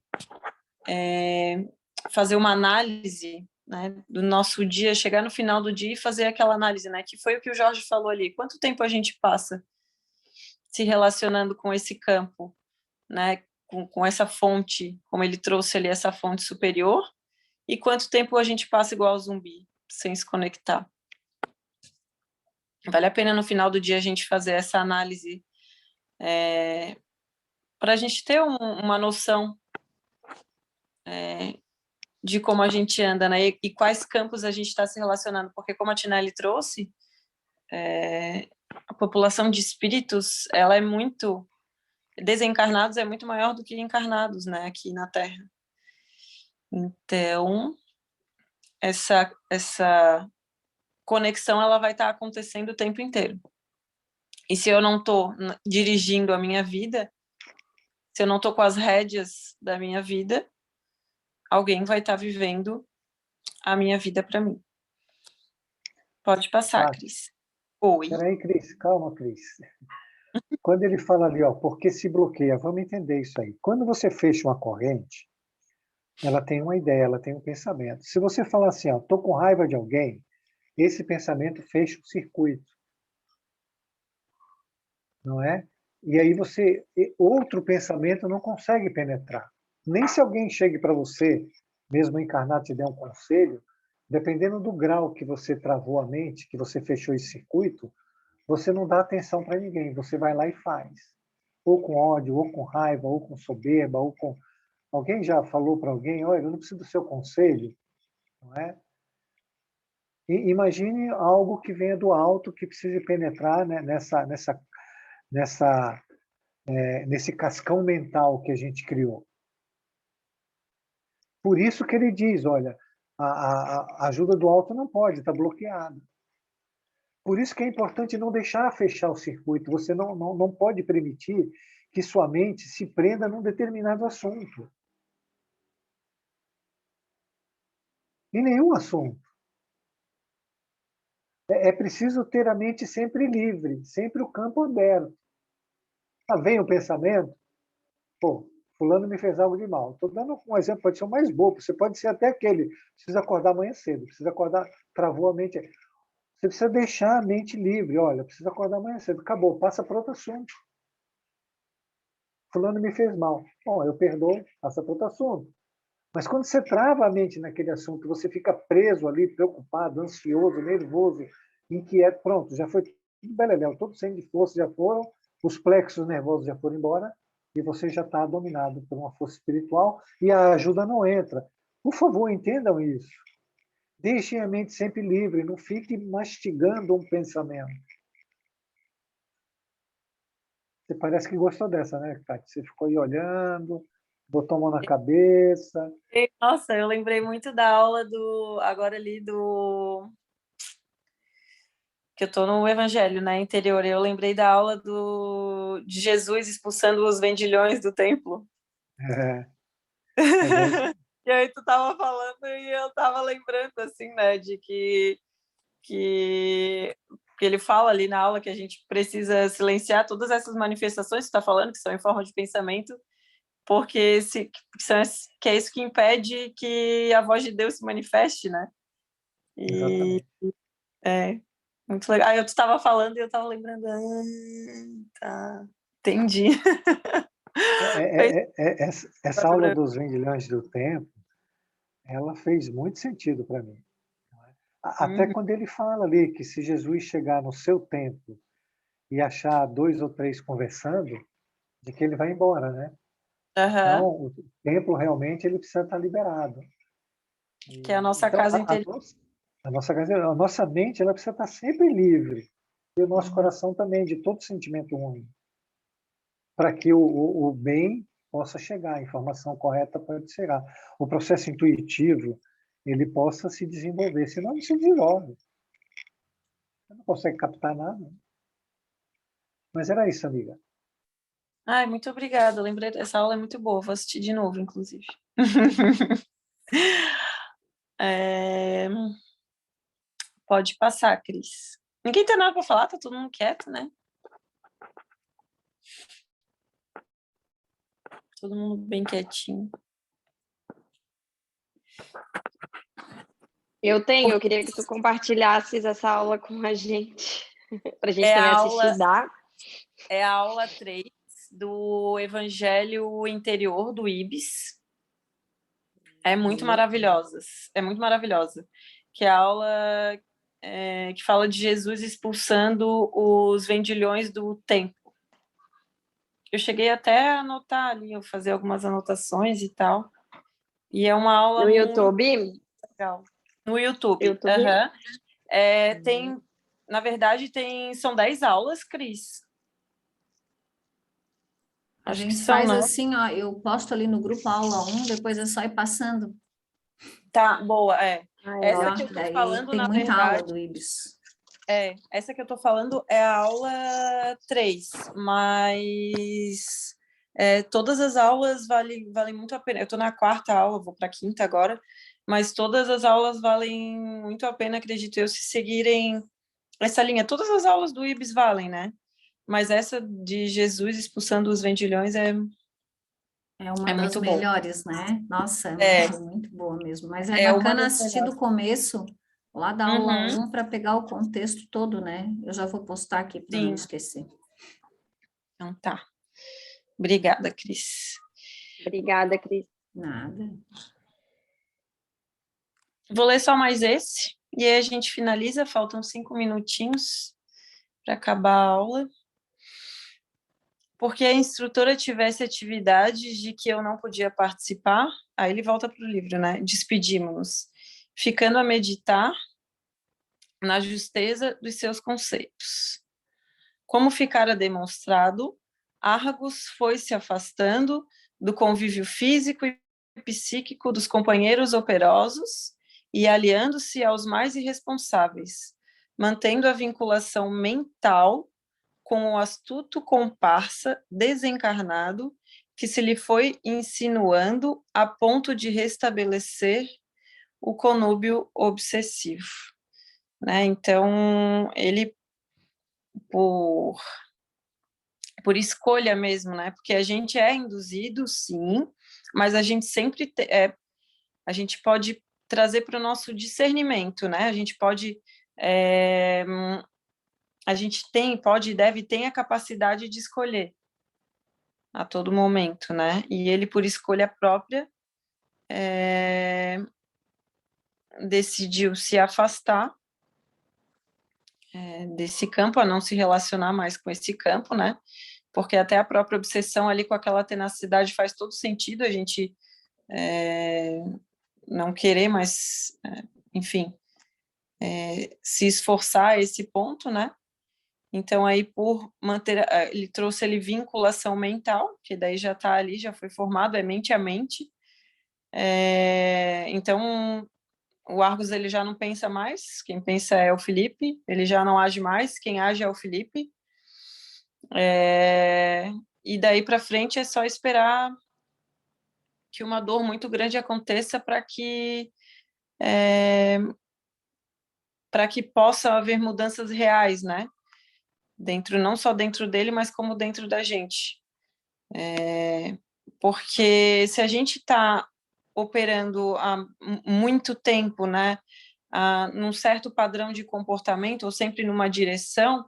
Speaker 1: fazer uma análise, né, do nosso dia, chegar no final do dia e fazer aquela análise, né, que foi o que o Jorge falou ali. Quanto tempo a gente passa se relacionando com esse campo, né, com essa fonte, como ele trouxe ali, essa fonte superior, e quanto tempo a gente passa igual zumbi, sem se conectar. Vale a pena no final do dia a gente fazer essa análise para a gente ter uma noção de como a gente anda, né? E quais campos a gente está se relacionando, porque como a Tinelli trouxe, a população de espíritos, ela é muito, desencarnados é muito maior do que encarnados, né, aqui na Terra. Então, essa conexão, ela vai estar acontecendo o tempo inteiro. E se eu não estou dirigindo a minha vida, se eu não estou com as rédeas da minha vida, alguém vai estar vivendo a minha vida para mim. Pode passar, Cris. Oi.
Speaker 3: Peraí, Cris, calma, Cris. Quando ele fala ali, ó, porque se bloqueia, vamos entender isso aí. Quando você fecha uma corrente, ela tem uma ideia, ela tem um pensamento. Se você falar assim, ó, tô com raiva de alguém, esse pensamento fecha o circuito. não é? E aí outro pensamento não consegue penetrar. Nem se alguém chegue para você, mesmo encarnado, te der um conselho, dependendo do grau que você travou a mente, que você fechou esse circuito, você não dá atenção para ninguém, você vai lá e faz. Ou com ódio, ou com raiva, ou com soberba, ou com... Alguém já falou para alguém, olha, eu não preciso do seu conselho, não é? E imagine algo que venha do alto, que precise penetrar, né, nesse cascão mental que a gente criou. Por isso que ele diz, olha, a ajuda do alto não pode, está bloqueada. Por isso que é importante não deixar fechar o circuito. Você não pode permitir que sua mente se prenda num determinado assunto. Em nenhum assunto. É preciso ter a mente sempre livre, sempre o campo aberto. Vem o pensamento, pô, fulano me fez algo de mal. Estou dando um exemplo, pode ser o mais bobo, você pode ser até aquele, precisa acordar amanhã cedo, precisa acordar, travou a mente. Você precisa deixar a mente livre, olha, precisa acordar amanhã cedo, acabou, passa para outro assunto. Fulano me fez mal. Bom, eu perdoo, passa para outro assunto. Mas quando você trava a mente naquele assunto, você fica preso ali, preocupado, ansioso, nervoso, inquieto, pronto, já foi tudo beleléu, todo sem de força já foram, os plexos nervosos já foram embora, e você já está dominado por uma força espiritual e a ajuda não entra. Por favor, entendam isso. Deixem a mente sempre livre, não fique mastigando um pensamento. Você parece que gostou dessa, né, Tati? Você ficou aí olhando, botou a mão na cabeça.
Speaker 1: Nossa, eu lembrei muito da aula que eu estou no Evangelho, né, interior. Eu lembrei da aula de Jesus expulsando os vendilhões do templo.
Speaker 3: É.
Speaker 1: E aí tu tava falando e eu tava lembrando, assim, né, de que ele fala ali na aula que a gente precisa silenciar todas essas manifestações que tu tá falando, que são em forma de pensamento, porque que é isso que impede que a voz de Deus se manifeste, né?
Speaker 3: Exatamente.
Speaker 1: Muito legal. Aí eu estava falando e eu estava lembrando, tá, entendi.
Speaker 3: Essa aula dos vendilhões do tempo, ela fez muito sentido para mim. Até quando ele fala ali que se Jesus chegar no seu templo e achar 2 ou 3 conversando, de que ele vai embora, né? Então, o templo realmente ele precisa estar liberado.
Speaker 1: Que é a nossa casa interior.
Speaker 3: A nossa mente ela precisa estar sempre livre. E o nosso coração também, de todo sentimento ruim. Para que o bem possa chegar, a informação correta pode chegar. O processo intuitivo ele possa se desenvolver, senão não se desenvolve. Você não consegue captar nada. Mas era isso, amiga.
Speaker 1: Ai, muito obrigada. Lembrei, essa aula é muito boa, vou assistir de novo, inclusive. Pode passar, Cris. Ninguém tem nada para falar, tá todo mundo quieto, né? Todo mundo bem quietinho.
Speaker 4: Eu queria que tu compartilhasses essa aula com a gente, para a gente também assistir.
Speaker 1: É a aula 3 do Evangelho Interior do Ibis. É muito maravilhosa. É muito maravilhosa. Que é a aula que fala de Jesus expulsando os vendilhões do templo. Eu cheguei até a anotar ali, eu fazer algumas anotações e tal. E é uma aula
Speaker 4: no YouTube?
Speaker 1: Legal. No YouTube. Tem, na verdade, são 10 aulas, Cris.
Speaker 2: A gente faz assim, ó, eu posto ali no grupo aula 1, depois é só ir passando.
Speaker 1: Tá, boa, Essa que eu tô falando,
Speaker 2: tem muita aula do Ibis.
Speaker 1: Essa que eu tô falando é a aula 3, mas todas as aulas valem muito a pena. Eu tô na 4ª aula, vou para a 5ª agora, mas todas as aulas valem muito a pena, acredito eu, se seguirem essa linha. Todas as aulas do Ibis valem, né? Mas essa de Jesus expulsando os vendilhões é
Speaker 2: uma das
Speaker 1: muito
Speaker 2: melhores, né? Nossa, muito boa mesmo. Mas é bacana assistir do começo, lá da aula 1, para pegar o contexto todo, né? Eu já vou postar aqui para não esquecer.
Speaker 1: Então tá. Obrigada, Cris.
Speaker 4: Obrigada, Cris.
Speaker 2: Nada.
Speaker 1: Vou ler só mais esse, e aí a gente finaliza, faltam 5 minutinhos para acabar a aula. Porque a instrutora tivesse atividades de que eu não podia participar, aí ele volta para o livro, né? Despedimos-nos, ficando a meditar na justeza dos seus conceitos. Como ficara demonstrado, Argos foi se afastando do convívio físico e psíquico dos companheiros operosos e aliando-se aos mais irresponsáveis, mantendo a vinculação mental com o astuto comparsa desencarnado que se lhe foi insinuando a ponto de restabelecer o conúbio obsessivo. Né? Então, ele, por escolha mesmo, né? Porque a gente é induzido, sim, mas a gente sempre a gente pode trazer para o nosso discernimento, né? A gente pode a gente pode e deve ter a capacidade de escolher a todo momento, né? E ele, por escolha própria, decidiu se afastar desse campo, a não se relacionar mais com esse campo, né? Porque até a própria obsessão ali com aquela tenacidade faz todo sentido, a gente não querer mais, enfim, se esforçar a esse ponto, né? Então, aí, por manter, ele trouxe ali vinculação mental, que daí já está ali, já foi formado, é mente a mente. Então, o Argos, ele já não pensa mais, quem pensa é o Felipe, ele já não age mais, quem age é o Felipe. E daí para frente é só esperar que uma dor muito grande aconteça para que possa haver mudanças reais, né? Não só dentro dele, mas como dentro da gente. Porque se a gente está operando há muito tempo, né, num certo padrão de comportamento, ou sempre numa direção,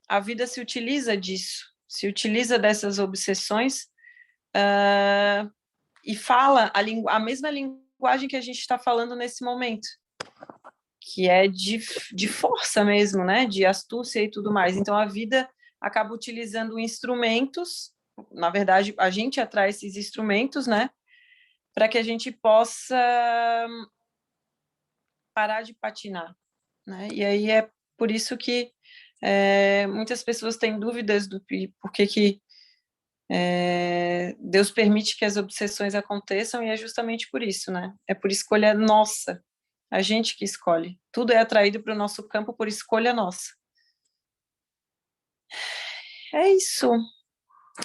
Speaker 1: a vida se utiliza disso, se utiliza dessas obsessões e fala a mesma linguagem que a gente está falando nesse momento, que é de força mesmo, né, de astúcia e tudo mais. Então, a vida acaba utilizando instrumentos, na verdade, a gente atrai esses instrumentos, né, para que a gente possa parar de patinar, né? E aí é por isso que muitas pessoas têm dúvidas do porquê que Deus permite que as obsessões aconteçam, e é justamente por isso, né? É por escolha nossa, a gente que escolhe. Tudo é atraído para o nosso campo por escolha nossa. É isso.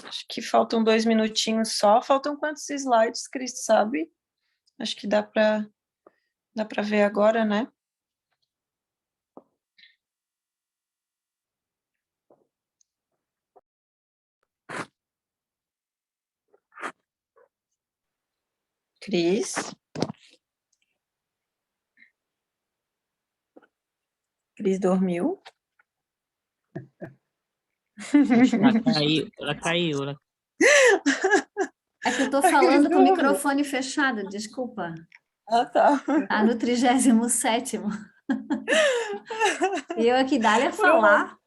Speaker 1: Acho que faltam 2 minutinhos só. Faltam quantos slides, Cris, sabe? Acho que dá para ver agora, né? Cris? Cris dormiu?
Speaker 6: Ela caiu.
Speaker 2: É que eu estou falando com o microfone fechado, desculpa.
Speaker 1: Ah, tá.
Speaker 2: Está no 37º. E eu aqui, dá-lhe a falar.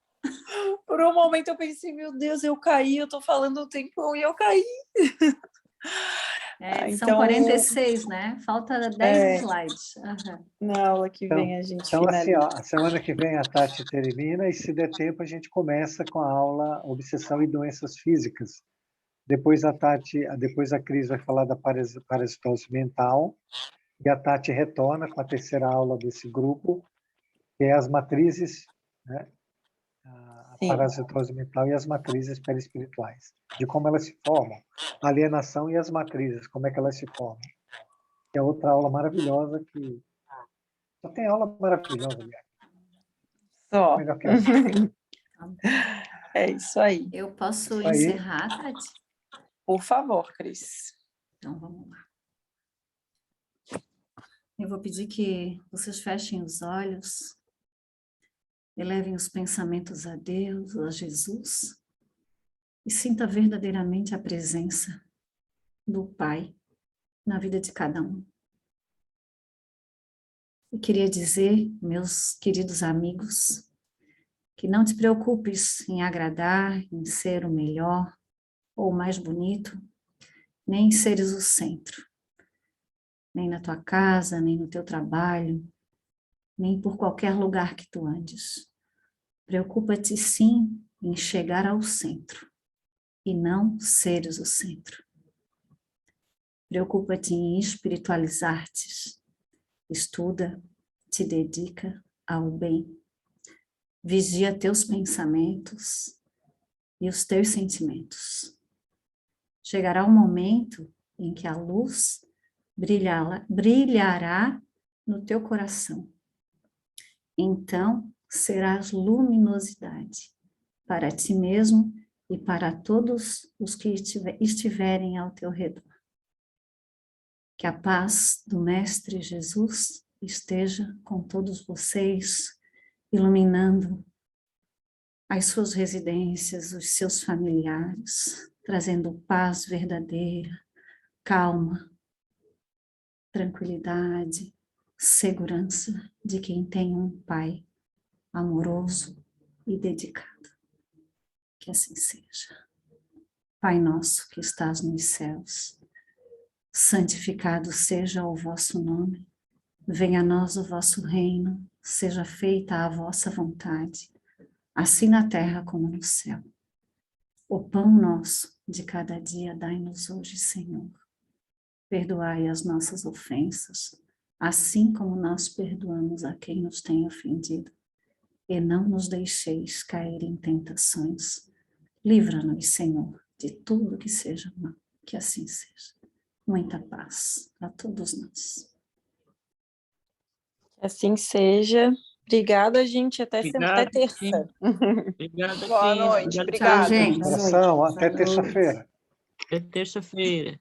Speaker 1: Por um momento eu pensei, meu Deus, eu caí, eu estou falando um tempão e eu caí.
Speaker 2: São 46, né? Falta 10 slides. Uhum.
Speaker 1: Na aula que vem a gente finaliza.
Speaker 3: Assim, ó, a semana que vem a Tati termina e, se der tempo, a gente começa com a aula Obsessão e Doenças Físicas. Depois a Cris vai falar da parasitose mental, e a Tati retorna com a terceira aula desse grupo, que é as matrizes, né? A parasitose mental e as matrizes perispirituais, de como elas se formam, a alienação e as matrizes, como é que elas se formam. É outra aula maravilhosa que... Só tem aula maravilhosa, aliás.
Speaker 1: Só.
Speaker 3: Melhor que essa.
Speaker 1: É isso aí.
Speaker 2: Eu posso encerrar, Tati?
Speaker 1: Por favor, Cris.
Speaker 2: Então, vamos lá. Eu vou pedir que vocês fechem os olhos Elevem os pensamentos a Deus, a Jesus, e sinta verdadeiramente a presença do Pai na vida de cada um. Eu queria dizer, meus queridos amigos, que não te preocupes em agradar, em ser o melhor ou o mais bonito, nem em seres o centro, nem na tua casa, nem no teu trabalho, nem por qualquer lugar que tu andes. Preocupa-te sim em chegar ao centro e não seres o centro. Preocupa-te em espiritualizar-te. Estuda, te dedica ao bem. Vigia teus pensamentos e os teus sentimentos. Chegará o momento em que a luz brilhará no teu coração. Então, serás luminosidade para ti mesmo e para todos os que estiverem ao teu redor. Que a paz do Mestre Jesus esteja com todos vocês, iluminando as suas residências, os seus familiares, trazendo paz verdadeira, calma, tranquilidade, segurança de quem tem um Pai amoroso e dedicado. Que assim seja. Pai nosso que estás nos céus, santificado seja o vosso nome, venha a nós o vosso reino, seja feita a vossa vontade, assim na terra como no céu. O pão nosso de cada dia dai-nos hoje, Senhor. Perdoai as nossas ofensas, assim como nós perdoamos a quem nos tem ofendido. E não nos deixeis cair em tentações. Livra-nos, Senhor, de tudo que seja mal. Que assim seja. Muita paz a todos nós.
Speaker 1: Que assim seja. Obrigada, gente. Até terça.
Speaker 6: Obrigada,
Speaker 9: Boa
Speaker 6: Cris.
Speaker 9: noite,
Speaker 6: Obrigado,
Speaker 9: obrigada.
Speaker 2: Tchau, gente.
Speaker 3: Abração, até terça-feira.
Speaker 6: Até terça-feira.